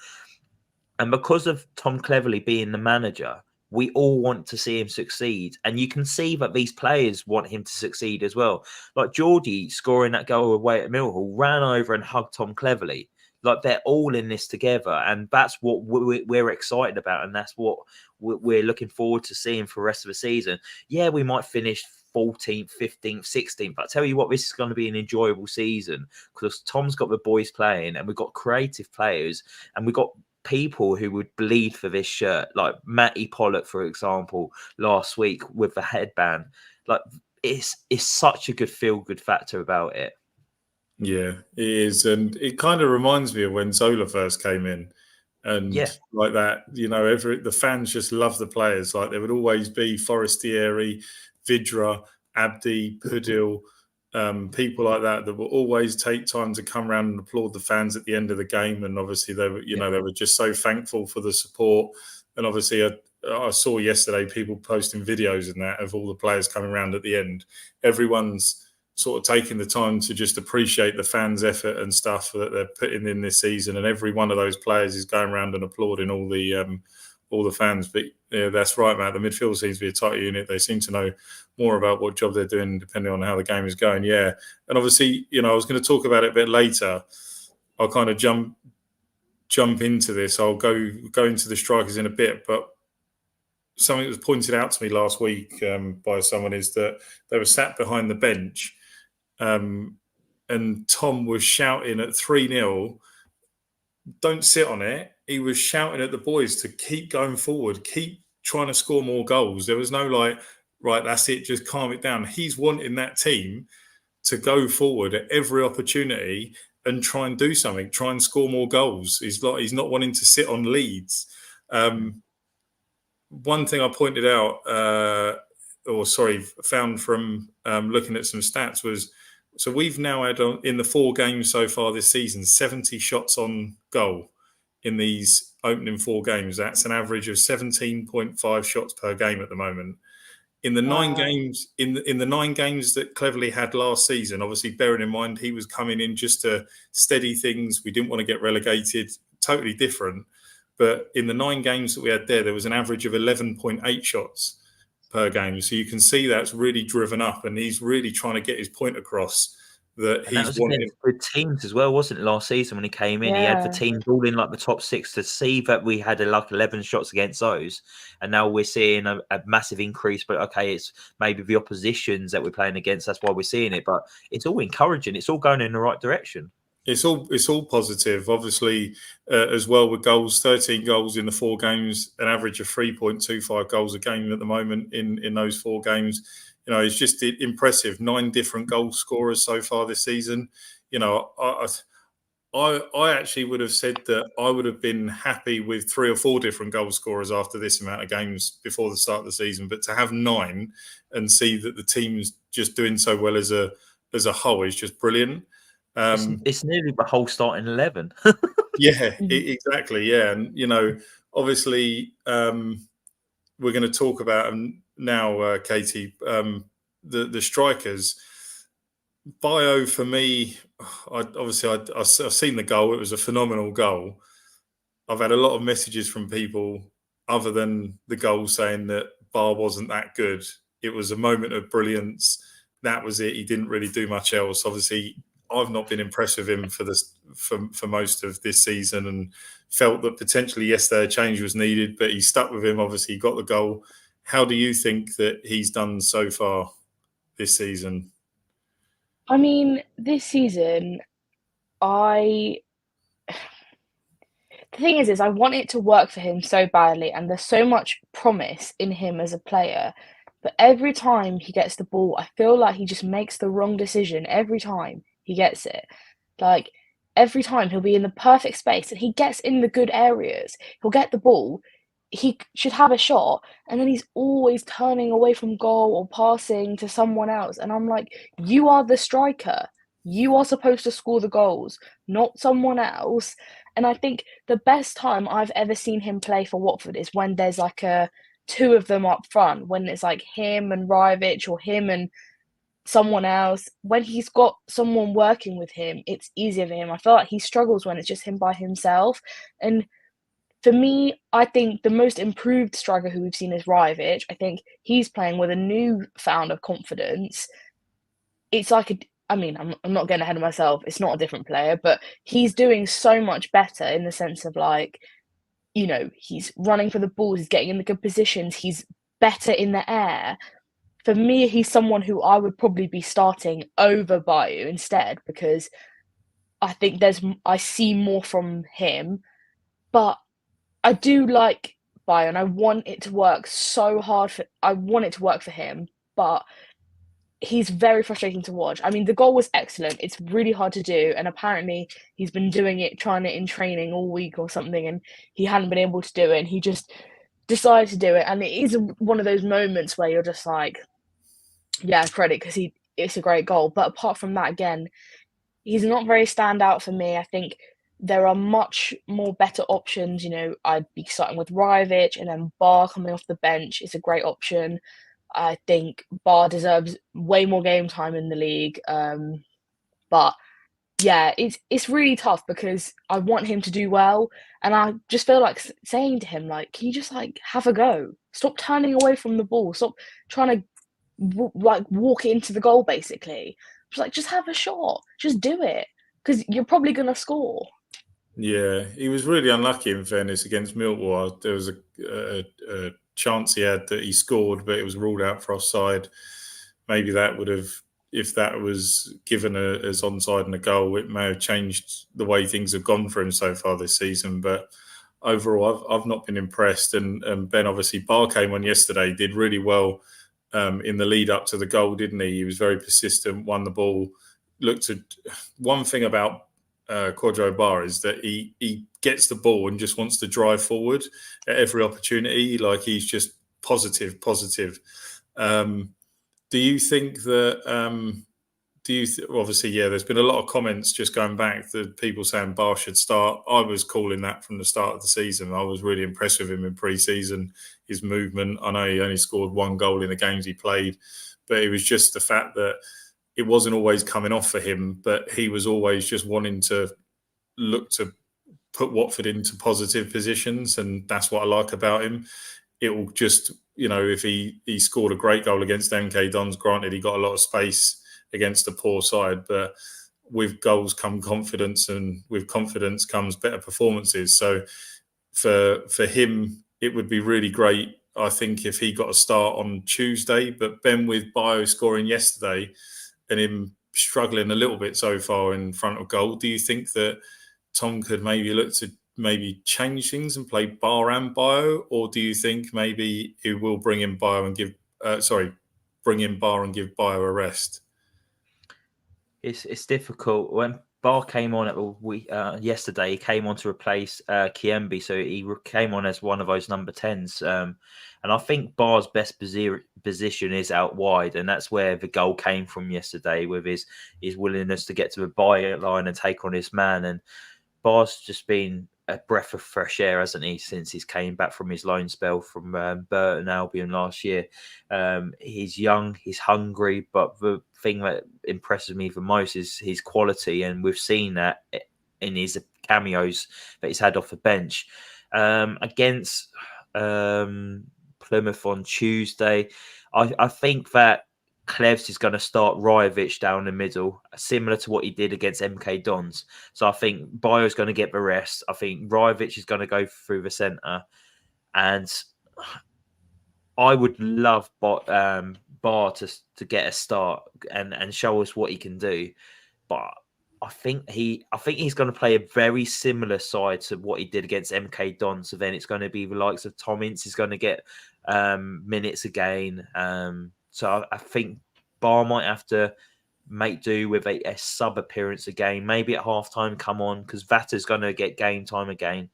And because of Tom Cleverley being the manager, we all want to see him succeed. And you can see that these players want him to succeed as well. Like Georgie scoring that goal away at Millwall, ran over and hugged Tom Cleverley. Like they're all in this together. And that's what we're excited about. And that's what we're looking forward to seeing for the rest of the season. Yeah, we might finish 14th, 15th, 16th. But I tell you what, this is going to be an enjoyable season because Tom's got the boys playing and we've got creative players and we've got people who would bleed for this shirt, like Matty Pollock, for example, last week with the headband. Like it's such a good feel-good factor about it. Yeah, it is, and it kind of reminds me of when Zola first came in, and like that. The fans just love the players. Like there would always be Forestieri, Vidra, Abdi, Pudil. People like that will always take time to come around and applaud the fans at the end of the game, and obviously they were just so thankful for the support. And obviously, I saw yesterday people posting videos and that of all the players coming around at the end. Everyone's sort of taking the time to just appreciate the fans' effort and stuff that they're putting in this season, and every one of those players is going around and applauding all the fans. But yeah, that's right, Matt. The midfield seems to be a tight unit. They seem to know more about what job they're doing depending on how the game is going. Yeah. And obviously, I was going to talk about it a bit later. I'll kind of jump into this. I'll go into the strikers in a bit. But something that was pointed out to me last week by someone is that they were sat behind the bench and Tom was shouting at 3-0, don't sit on it. He was shouting at the boys to keep going forward, keep trying to score more goals. There was no like, right, that's it, just calm it down. He's wanting that team to go forward at every opportunity and try and do something, try and score more goals. He's not wanting to sit on leads. One thing I pointed out, found from looking at some stats was So we've now had in the 4 games so far this season 70 shots on goal in these opening 4 games. That's an average of 17.5 shots per game at the moment. In the 9 games, in the 9 games that Cleverley had last season, obviously bearing in mind he was coming in just to steady things. We didn't want to get relegated. Totally different. But in the 9 games that we had there was an average of 11.8 shots per game. So you can see that's really driven up, and he's really trying to get his point across that and that he's was wanting. against good teams as well, wasn't it? Last season when he came in, he had the teams all in like the top 6 to see that we had like 11 shots against those, and now we're seeing a massive increase. But okay, it's maybe the oppositions that we're playing against. That's why we're seeing it. But it's all encouraging. It's all going in the right direction. It's all positive, obviously, as well with goals. 13 goals in the 4 games, an average of 3.25 goals a game at the moment in those 4 games. You know, it's just impressive. 9 different goal scorers so far this season. You know, I actually would have said that I would have been happy with 3 or 4 different goal scorers after this amount of games before the start of the season. But to have 9 and see that the team's just doing so well as a whole is just brilliant. It's nearly the whole starting 11. Yeah, exactly. Yeah, and you know, obviously, we're going to talk about now, Caity. The strikers. Bio for me, I've seen the goal. It was a phenomenal goal. I've had a lot of messages from people other than the goal saying that Bar wasn't that good. It was a moment of brilliance. That was it. He didn't really do much else. Obviously, I've not been impressed with him for most of this season, and felt that potentially yesterday a change was needed, but he stuck with him. Obviously, he got the goal. How do you think that he's done so far this season? I mean, this season, the thing is I want it to work for him so badly, and there's so much promise in him as a player. But every time he gets the ball, I feel like he just makes the wrong decision every time he gets it. Like, every time he'll be in the perfect space and he gets in the good areas. He'll get the ball, he should have a shot, and then he's always turning away from goal or passing to someone else. And I'm like, you are the striker. You are supposed to score the goals, not someone else. And I think the best time I've ever seen him play for Watford is when there's like 2 of them up front, when it's like him and Rivich or him and someone else. When he's got someone working with him, it's easier for him. I feel like he struggles when it's just him by himself. And for me, I think the most improved striker who we've seen is Rivich. I think he's playing with a new found of confidence. It's like I'm not getting ahead of myself. It's not a different player, but he's doing so much better in the sense of like, you know, he's running for the balls, he's getting in the good positions, he's better in the air. For me, he's someone who I would probably be starting over Bayu instead, because I think I see more from him. But I do like Bayu, and I want it to work so hard I want it to work for him, but he's very frustrating to watch. I mean, the goal was excellent. It's really hard to do, and apparently he's been trying it in training all week or something, and he hadn't been able to do it, and he just decided to do it. And it is one of those moments where you're just like, yeah, credit, because it's a great goal. But apart from that, again, he's not very standout for me. I think there are much more better options. You know, I'd be starting with Rivich, and then Bar coming off the bench is a great option. I think Bar deserves way more game time in the league. But yeah, it's really tough because I want him to do well, and I just feel like saying to him, like, can you just like have a go? Stop turning away from the ball. Stop trying to walk it into the goal. Basically, just have a shot. Just do it, because you're probably gonna score. Yeah, he was really unlucky in fairness against Millwall. There was a chance he had that he scored, but it was ruled out for offside. Maybe that would have, if that was given as onside and a goal, it may have changed the way things have gone for him so far this season. But overall, I've not been impressed. And Ben, obviously, Bar came on yesterday, did really well in the lead up to the goal, didn't he? He was very persistent, won the ball. Looked at one thing about Quadro Bar is that he gets the ball and just wants to drive forward at every opportunity. Like, he's just positive. Do you think that do you obviously, there's been a lot of comments just going back that people saying Bar should start. I was calling that from the start of the season. I was really impressed with him in pre-season, his movement. I know he only scored 1 goal in the games he played, but it was just the fact that it wasn't always coming off for him, but he was always just wanting to look to put Watford into positive positions, and that's what I like about him. It will just, if he scored a great goal against MK Dons, granted he got a lot of space against a poor side, but with goals come confidence, and with confidence comes better performances. So for him, it would be really great, I think, if he got a start on Tuesday. But Ben, with Bio scoring yesterday and him struggling a little bit so far in front of goal, do you think that Tom could maybe look to change things and play Bar and Bio, or do you think maybe he will bring in Bar and give Bio a rest? It's difficult. When Bar came on yesterday, he came on to replace Kiembe, so he came on as one of those number 10s. And I think Bar's best position is out wide, and that's where the goal came from yesterday, with his willingness to get to the byline and take on his man. And Bar's just been a breath of fresh air, hasn't he, since he's came back from his loan spell from Burton Albion last year. He's young, he's hungry, but the thing that impresses me the most is his quality, and we've seen that in his cameos that he's had off the bench. Against Plymouth on Tuesday, I think that Klevs is going to start Rajovic down the middle, similar to what he did against MK Dons. So I think Bio's going to get the rest. I think Rajovic is going to go through the centre. And I would love Bar to get a start and show us what he can do. But I think he's going to play a very similar side to what he did against MK Dons. So then it's going to be the likes of Tom Ince is going to get minutes again. So I think Bar might have to make do with a sub appearance again. Maybe at halftime come on, because Vata's going to get game time again.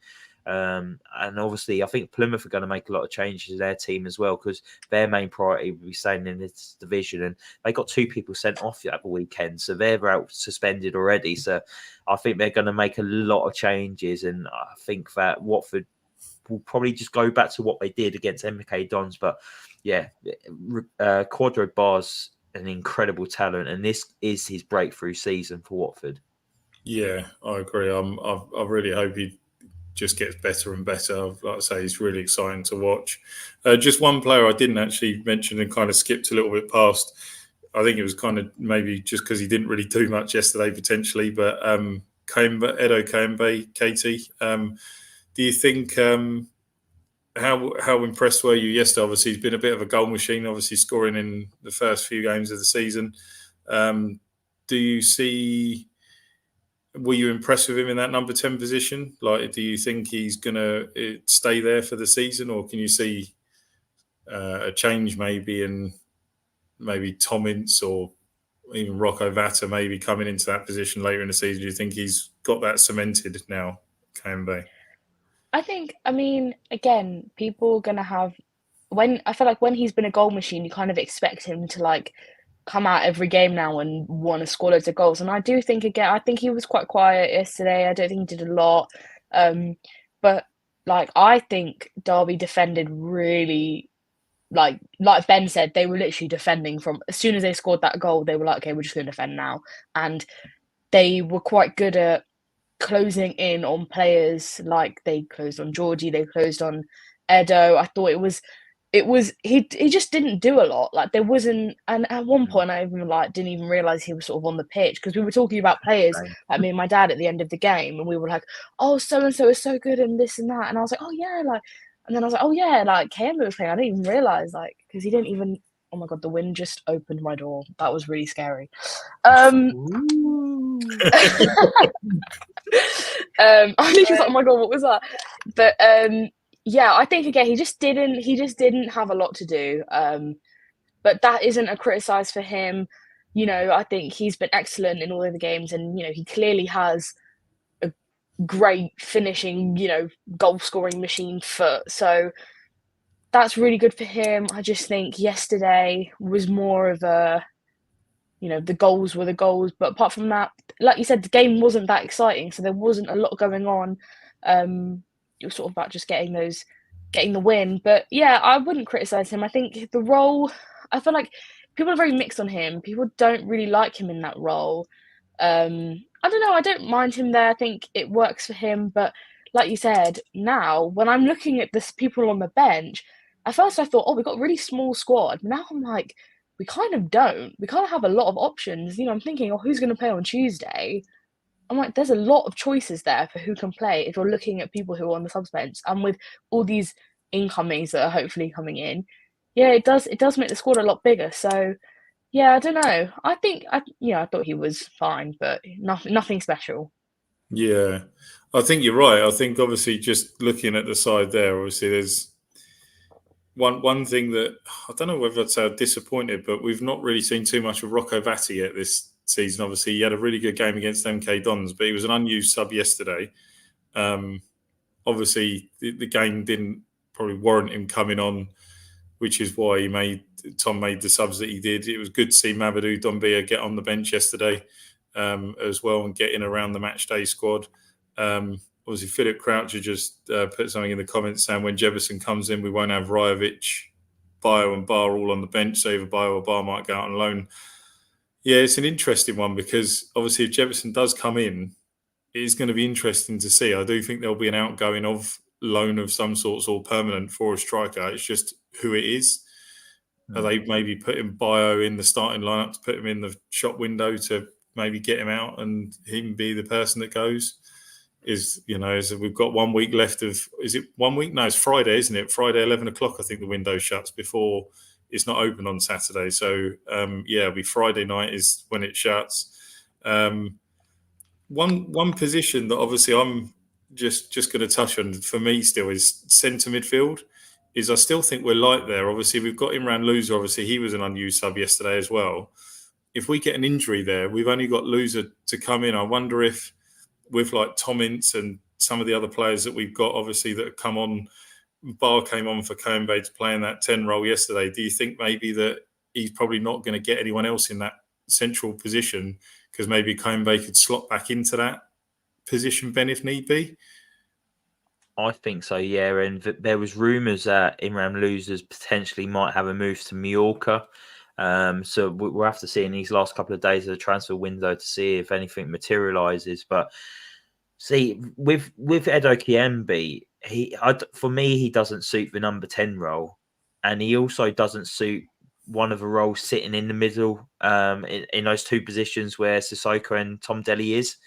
And obviously, I think Plymouth are going to make a lot of changes to their team as well, because their main priority will be staying in this division. And they got 2 people sent off the other weekend, so they're out suspended already. So I think they're going to make a lot of changes. And I think that Watford will probably just go back to what they did against MK Dons. But yeah, Quadro Bar's an incredible talent, and this is his breakthrough season for Watford. Yeah, I agree. I really hope he just gets better and better. Like I say, he's really exciting to watch. Just one player I didn't actually mention and kind of skipped a little bit past. I think it was kind of maybe just because he didn't really do much yesterday, potentially. But Edo Kayembe, Caity, do you think... How impressed were you yesterday? Obviously, he's been a bit of a goal machine, obviously scoring in the first few games of the season. Do you see... Were you impressed with him in that number 10 position? Like, do you think he's going to stay there for the season, or can you see a change maybe in maybe Tom Ince or even Rocco Vata maybe coming into that position later in the season? Do you think he's got that cemented now, Kayembe? I mean, again, people are going to have... I feel like when he's been a goal machine, you kind of expect him to, come out every game now and want to score loads of goals. And I do think, I think he was quite quiet yesterday. I don't think he did a lot. But, I think Derby defended really... Like Ben said, they were literally defending from... As soon as they scored that goal, they were like, okay, we're just going to defend now. And they were quite good at closing in on players. Like, they closed on Georgie, they closed on Edo. I thought he just didn't do a lot. There wasn't... And at one point, I even didn't even realise he was sort of on the pitch, because we were talking about players, like me and my dad, at the end of the game, and we were like, oh, so-and-so is so good and this and that. And I was like, oh, yeah, and then I was like, oh, yeah, Kayembe was playing. I didn't even realise, because he didn't even... Oh, my God, the wind just opened my door. That was really scary. I think it's like, oh, my God, what was that? But, yeah, I think, again, he just didn't have a lot to do. But that isn't a criticise for him. I think he's been excellent in all of the games, and, he clearly has a great finishing, goal-scoring machine foot. So that's really good for him. I just think yesterday was more of a, the goals were the goals. But apart from that, like you said, the game wasn't that exciting, so there wasn't a lot going on. It was sort of about just getting the win. But yeah, I wouldn't criticise him. I think the role, I feel like people are very mixed on him. People don't really like him in that role. I don't know. I don't mind him there. I think it works for him. But like you said, now when I'm looking at this people on the bench, at first I thought, oh, we've got a really small squad. Now I'm like, we kind of don't. We kind of have a lot of options. I'm thinking, oh, who's going to play on Tuesday? I'm like, there's a lot of choices there for who can play if you're looking at people who are on the subs bench, and with all these incomings that are hopefully coming in, yeah, it does make the squad a lot bigger. So yeah, I don't know. I thought he was fine, but nothing special. Yeah, I think you're right. I think obviously just looking at the side there, obviously there's one thing that I don't know whether it's disappointed, but we've not really seen too much of Rocco Vatti yet this season. Obviously, he had a really good game against MK Dons, but he was an unused sub yesterday. Obviously, the game didn't probably warrant him coming on, which is why Tom made the subs that he did. It was good to see Mamadou Doumbia get on the bench yesterday as well and get in around the match day squad. Obviously, Philip Croucher just put something in the comments saying when Jefferson comes in, we won't have Rajovic, Bio and Bar all on the bench, so either Bio or Bar might go out on loan. Yeah, it's an interesting one because obviously if Jefferson does come in, it is going to be interesting to see. I do think there'll be an outgoing of loan of some sorts or permanent for a striker. It's just who it is. Are they maybe putting Bio in the starting lineup to put him in the shop window to maybe get him out and him be the person that goes? We've got 1 week left of, is it 1 week? No, it's Friday, isn't it? Friday, 11 o'clock, I think the window shuts before it's not open on Saturday. So, it'll be Friday night is when it shuts. One position that obviously I'm just going to touch on for me still is centre midfield. Is I still think we're light there. Obviously, we've got Imran Loser. Obviously, he was an unused sub yesterday as well. If we get an injury there, we've only got Loser to come in. I wonder if with like Tom Ince and some of the other players that we've got, obviously, that have come on, Bar came on for Coimbe to play in that 10 role yesterday. Do you think maybe that he's probably not going to get anyone else in that central position because maybe Coimbe could slot back into that position, Ben, if need be? I think so, yeah. And there was rumours that Imran Losers potentially might have a move to Mallorca. So we'll have to see in these last couple of days of the transfer window to see if anything materialises. But see, with Edo Kiembe, for me, he doesn't suit the number 10 role. And he also doesn't suit one of the roles sitting in the middle in those two positions where Sissoko and Tom Delly is.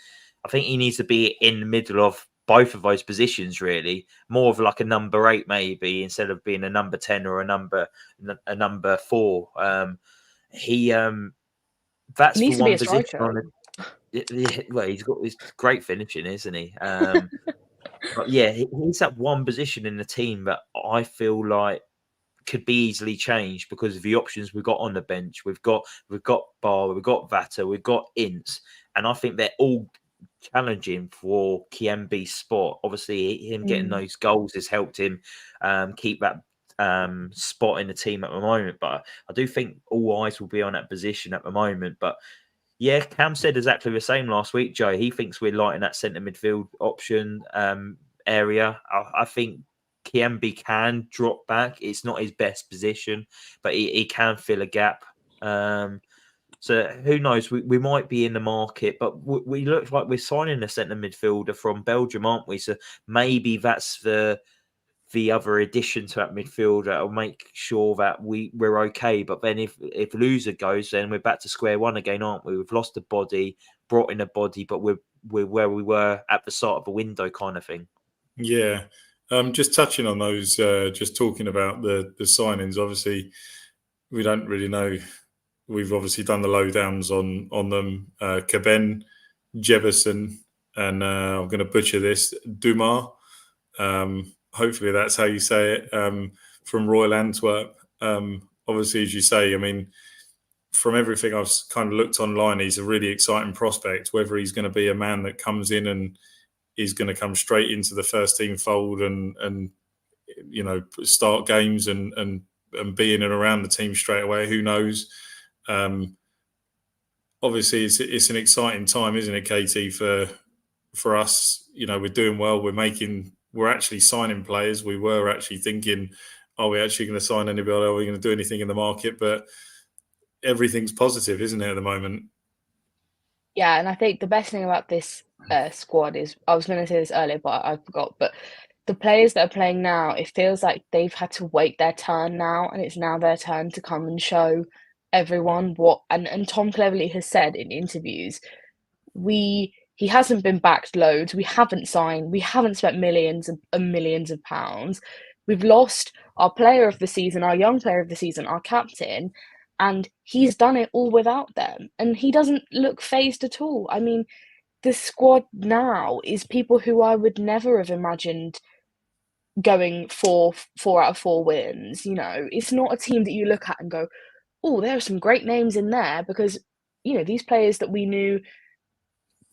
I think he needs to be in the middle of both of those positions, really. More of like a number 8, maybe, instead of being a number 10 or a number 4. That's He needs the to be one a position striker. on well, he's got his great finishing, isn't he? But yeah, he's that one position in the team that I feel like could be easily changed because of the options we've got on the bench. We've got Bar, we've got Vata, we've got Ince, and I think they're all challenging for Kiembe's spot. Obviously, him getting those goals has helped him keep that spot in the team at the moment. But I do think all eyes will be on that position at the moment. But yeah, Cam said exactly the same last week, Joe. He thinks we're light in that centre midfield option area. I think Kiembe can drop back. It's not his best position, but he can fill a gap. So who knows? We might be in the market, but we look like we're signing a centre midfielder from Belgium, aren't we? So maybe that's the other addition to that midfield that'll make sure that we're okay. But then if Loser goes, then we're back to square one again, aren't we? We've lost a body, brought in a body, but we're where we were at the start of the window, kind of thing. Yeah. Just touching on those, just talking about the signings, obviously, we don't really know. We've obviously done the lowdowns on them. Caben, Jefferson, and I'm going to butcher this, Dumas. Hopefully that's how you say it, from Royal Antwerp. Obviously, as you say, I mean, from everything I've kind of looked online, he's a really exciting prospect. Whether he's going to be a man that comes in and is going to come straight into the first team fold and start games and be in and around the team straight away, who knows? obviously it's an exciting time, isn't it, Caity, for us? You know, we're doing well. We're actually signing players. We were actually thinking, are we actually going to sign anybody? Are we going to do anything in the market? But everything's positive, isn't it, at the moment? Yeah, and I think the best thing about this squad is, I was going to say this earlier, but I forgot, but the players that are playing now, it feels like they've had to wait their turn now, and it's now their turn to come and show everyone what. And Tom Cleverley has said in interviews, he hasn't been backed loads. We haven't signed. We haven't spent millions and millions of pounds. We've lost our player of the season, our young player of the season, our captain, and he's done it all without them. And he doesn't look phased at all. I mean, the squad now is people who I would never have imagined going for 4 out of 4 wins. You know, it's not a team that you look at and go, oh, there are some great names in there, because, you know, these players that we knew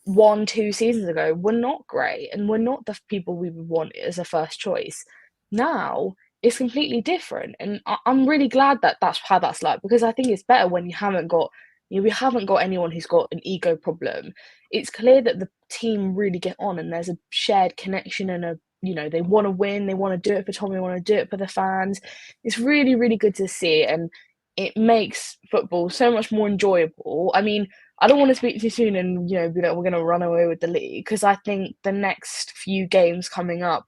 1-2 seasons ago were not great and were not the people we would want as a first choice. Now it's completely different, and I'm really glad that that's how that's like, because I think it's better when you haven't got, you know, we haven't got anyone who's got an ego problem. It's clear that the team really get on, and there's a shared connection and a, you know, they want to win, they want to do it for Tom, they want to do it for the fans. It's really, really good to see, and it makes football so much more enjoyable. I mean, I don't want to speak too soon and, you know, be like, we're going to run away with the league, because I think the next few games coming up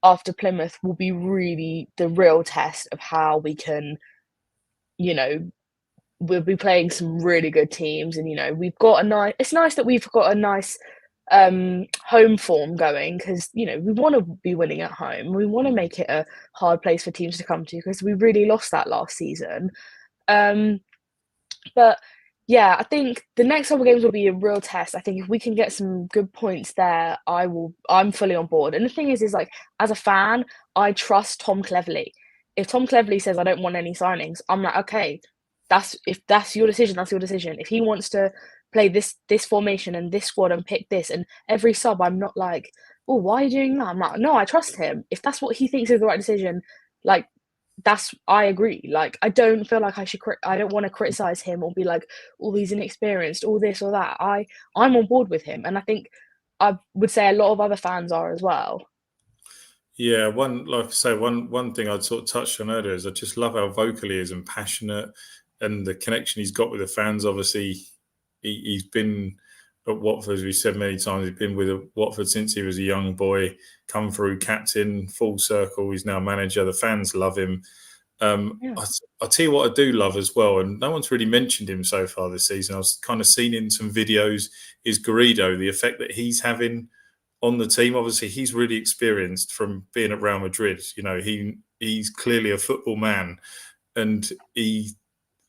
after Plymouth will be really the real test of how we can, you know, we'll be playing some really good teams, and, you know, we've got it's nice that we've got a nice home form going, because, you know, we want to be winning at home. We want to make it a hard place for teams to come to, because we really lost that last season. But yeah, I think the next couple of games will be a real test. I think if we can get some good points there, I'm fully on board. And the thing is like, as a fan, I trust Tom Cleverley. If Tom Cleverley says I don't want any signings, I'm like, okay, if that's your decision, that's your decision. If he wants to play this formation and this squad and pick this, and every sub, I'm not like, oh, why are you doing that? I'm like, no, I trust him. If that's what he thinks is the right decision, like, I agree. Like, I don't feel like I don't want to criticize him or be like, oh, he's inexperienced, all this or that. I'm on board with him, and I think I would say a lot of other fans are as well. Yeah, like I say, one thing I'd sort of touched on earlier is I just love how vocal he is and passionate, and the connection he's got with the fans. Obviously, he's been at Watford, as we said many times. He's been with Watford since he was a young boy, come through captain, full circle. He's now manager. The fans love him. Yeah. I'll tell you what I do love as well, and no one's really mentioned him so far this season. I've kind of seen in some videos, is Garrido, the effect that he's having on the team. Obviously, he's really experienced from being at Real Madrid. You know, he's clearly a football man, and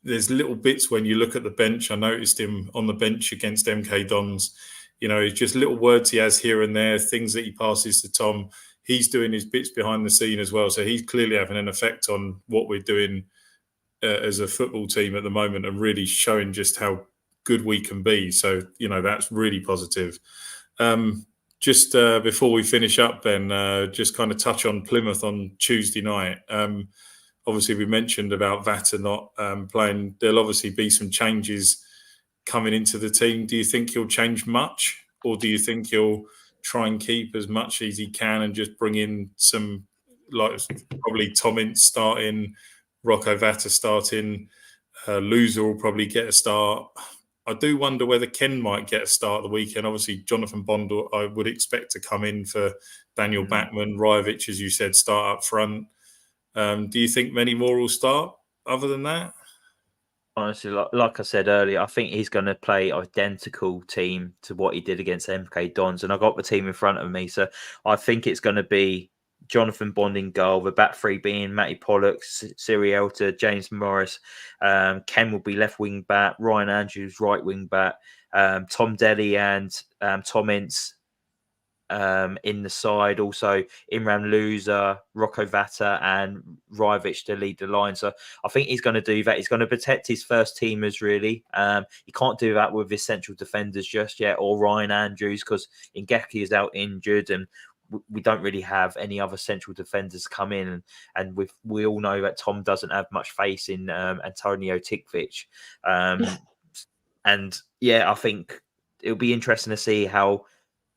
there's little bits when you look at the bench. I noticed him on the bench against MK Dons. You know, it's just little words he has here and there, things that he passes to Tom. He's doing his bits behind the scene as well. So he's clearly having an effect on what we're doing as a football team at the moment, and really showing just how good we can be. So, you know, that's really positive. Just before we finish up, Ben, just kind of touch on Plymouth on Tuesday night. Obviously, we mentioned about Vata not playing. There'll obviously be some changes coming into the team. Do you think he'll change much, or do you think he'll try and keep as much as he can and just bring in some, like probably Tom Ince starting, Rocco Vata starting, Loser will probably get a start. I do wonder whether Ken might get a start the weekend. Obviously, Jonathan Bond, I would expect to come in for Daniel Backman. Rajovic, as you said, start up front. Do you think many more will start other than that? Honestly, like I said earlier, I think he's going to play identical team to what he did against MK Dons. And I got the team in front of me. So I think it's going to be Jonathan Bond in goal, the back three being Matty Pollock, Sirielta, James Morris. Ken will be left wing back, Ryan Andrews right wing back, Tom Delly and Tom Ince in the side. Also, Imran Loser, Rocco Vata and Rajovic to lead the line. So I think he's going to do that. He's going to protect his first teamers, really. He can't do that with his central defenders just yet, or Ryan Andrews, because Ngeki is out injured, and we don't really have any other central defenders come in, and we all know that Tom doesn't have much faith in Antonio Tikvic. And yeah, I think it'll be interesting to see how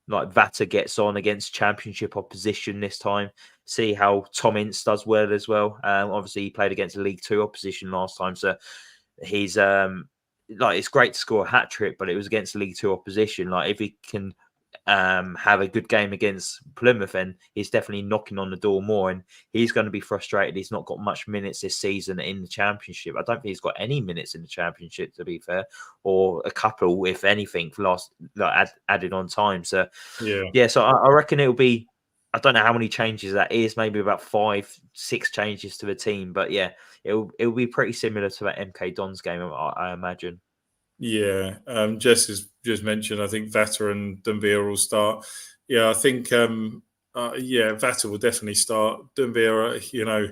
like Vata gets on against Championship opposition this time. See how Tom Ince does well as well. Obviously, he played against League Two opposition last time, so he's like it's great to score a hat trick, but it was against League Two opposition. Like if he can have a good game against Plymouth, and he's definitely knocking on the door more, and he's going to be frustrated he's not got much minutes this season in the Championship. I don't think he's got any minutes in the Championship, to be fair, or a couple, if anything, last like, added on time. So yeah, so I reckon it'll be, I don't know how many changes that is, maybe about 5-6 changes to the team, but yeah, it'll be pretty similar to that MK Dons game, I imagine. Yeah, Jess has just mentioned, I think Vata and Dumbia will start. Yeah, I think, Vata will definitely start. Dumbia, you know,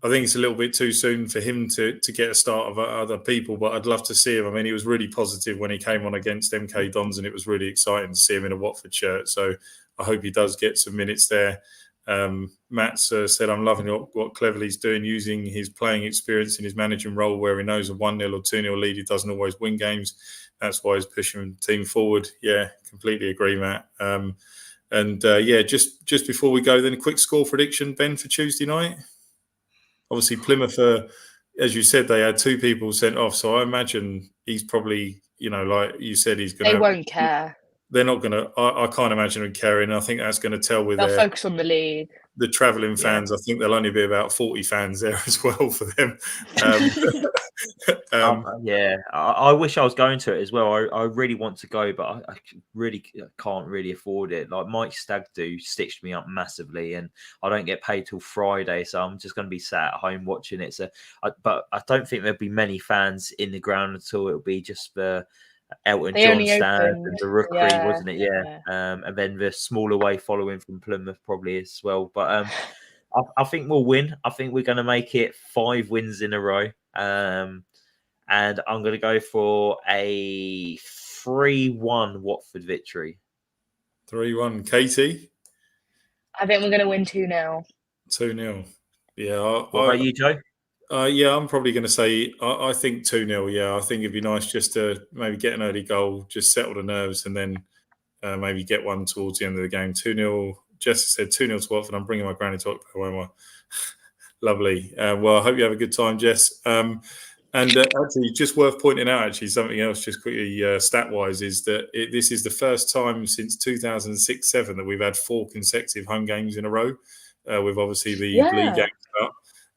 I think it's a little bit too soon for him to get a start of other people, but I'd love to see him. I mean, he was really positive when he came on against MK Dons, and it was really exciting to see him in a Watford shirt. So I hope he does get some minutes there. Matt said, I'm loving what Cleverley's doing, using his playing experience in his managing role where he knows a 1-0 or 2-0 lead, he doesn't always win games. That's why he's pushing the team forward. Yeah, completely agree, Matt. Just before we go, then a quick score prediction, Ben, for Tuesday night. Obviously, Plymouth, as you said, they had 2 people sent off. So I imagine he's probably, you know, like you said, he's going to... They won't care. They're not going to... I can't imagine them caring. I think that's going to tell with They'll focus on the league. The travelling fans. I think there'll only be about 40 fans there as well for them. I wish I was going to it as well. I really want to go, but I really can't really afford it. Like Mike Stagdo stitched me up massively, and I don't get paid till Friday, so I'm just going to be sat at home watching it. So, but I don't think there'll be many fans in the ground at all. It'll be just the Elton John stand and the Rookery, wasn't it? Yeah. And then the smaller way following from Plymouth probably as well. But I think we'll win. I think we're going to make it 5 wins in a row. And I'm going to go for a 3-1 Watford victory. 3-1. Caity? I think we're going to win 2-0. 2-0. Yeah. What about you, Joe? I'm probably going to say, I think 2-0. Yeah, I think it'd be nice just to maybe get an early goal, just settle the nerves, and then maybe get one towards the end of the game. 2-0. Jess said 2-0 to Watford. I'm bringing my granny to Oxford. Lovely. Well, I hope you have a good time, Jess. And actually, just worth pointing out, actually, something else just quickly, stat-wise, is that this is the first time since 2006-07 that we've had 4 consecutive home games in a row, with obviously the league games up.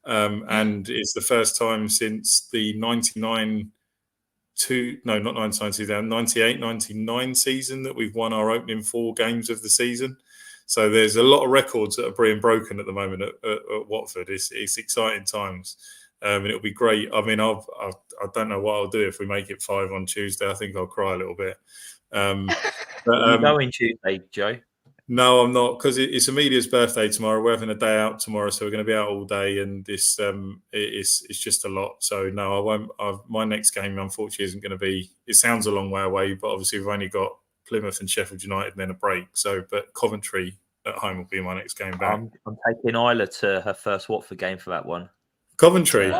And it's the first time since the 98-99 season that we've won our opening 4 games of the season. So there's a lot of records that are being broken at the moment at Watford. It's exciting times, and it'll be great. I mean, I don't know what I'll do if we make it 5 on Tuesday. I think I'll cry a little bit. Are you going Tuesday, Joe? No, I'm not, because it's Amelia's birthday tomorrow. We're having a day out tomorrow, so we're going to be out all day, and it's just a lot. So no, I won't. My next game, unfortunately, isn't going to be. It sounds a long way away, but obviously we've only got Plymouth and Sheffield United, and then a break. So, but Coventry at home will be my next game back. I'm taking Isla to her first Watford game for that one. Coventry.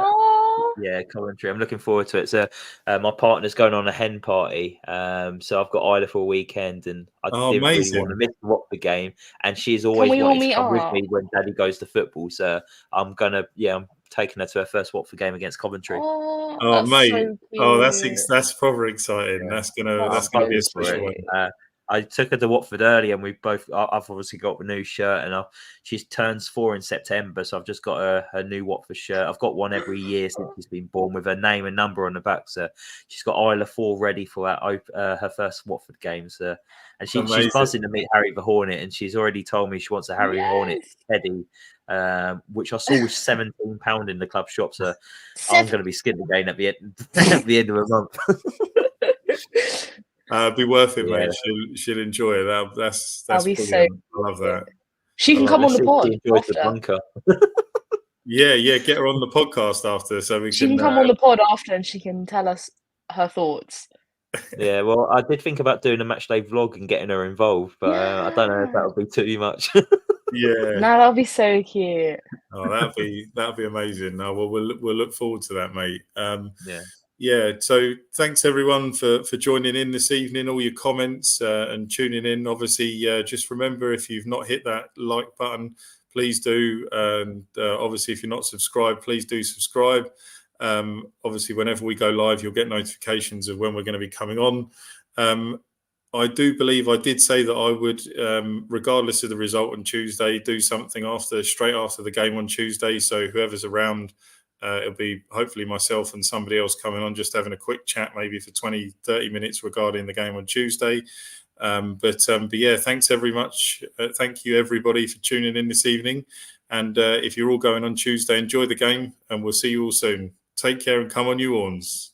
Yeah, Coventry. I'm looking forward to it. So my partner's going on a hen party. So I've got Isla for a weekend, and I didn't really want to miss the Watford game. And she's always wanted to come with me when Daddy goes to football. So I'm taking her to her first Watford game against Coventry. Oh mate! So that's proper exciting. Yeah. That's gonna be a special one. I took her to Watford early, and I've obviously got a new shirt, and she turns 4 in September, so I've just got her new Watford shirt. I've got one every year since she's been born with her name and number on the back. So she's got Isla 4 ready for her first Watford game. So, and she's buzzing to meet Harry the Hornet, and she's already told me she wants a Harry the Hornet teddy, which I saw was £17 in the club shop. So I'm going to be skidding again at the end of the month. Be worth it, mate. She'll enjoy it. That'll be so. I love that. She can come on the pod. Yeah. Get her on the podcast after, so she can come on the pod after, and she can tell us her thoughts. Yeah, well, I did think about doing a matchday vlog and getting her involved, but I don't know if that would be too much. Yeah. No, that'll be so cute. Oh, that'd be amazing. No, well, we'll look forward to that, mate. Yeah. Yeah, so thanks everyone for joining in this evening, all your comments and tuning in. Obviously, just remember, if you've not hit that like button, please do. And obviously, if you're not subscribed, please do subscribe. Obviously, whenever we go live, you'll get notifications of when we're going to be coming on. I do believe I did say that I would, regardless of the result on Tuesday, do something straight after the game on Tuesday. So whoever's around, it'll be hopefully myself and somebody else coming on, just having a quick chat, maybe for 20, 30 minutes regarding the game on Tuesday. But yeah, thanks very much. Thank you, everybody, for tuning in this evening. And if you're all going on Tuesday, enjoy the game, and we'll see you all soon. Take care and come on, you Horns.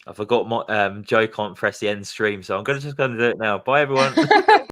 I forgot my Joe can't press the end stream, so I'm just going to do it now. Bye, everyone.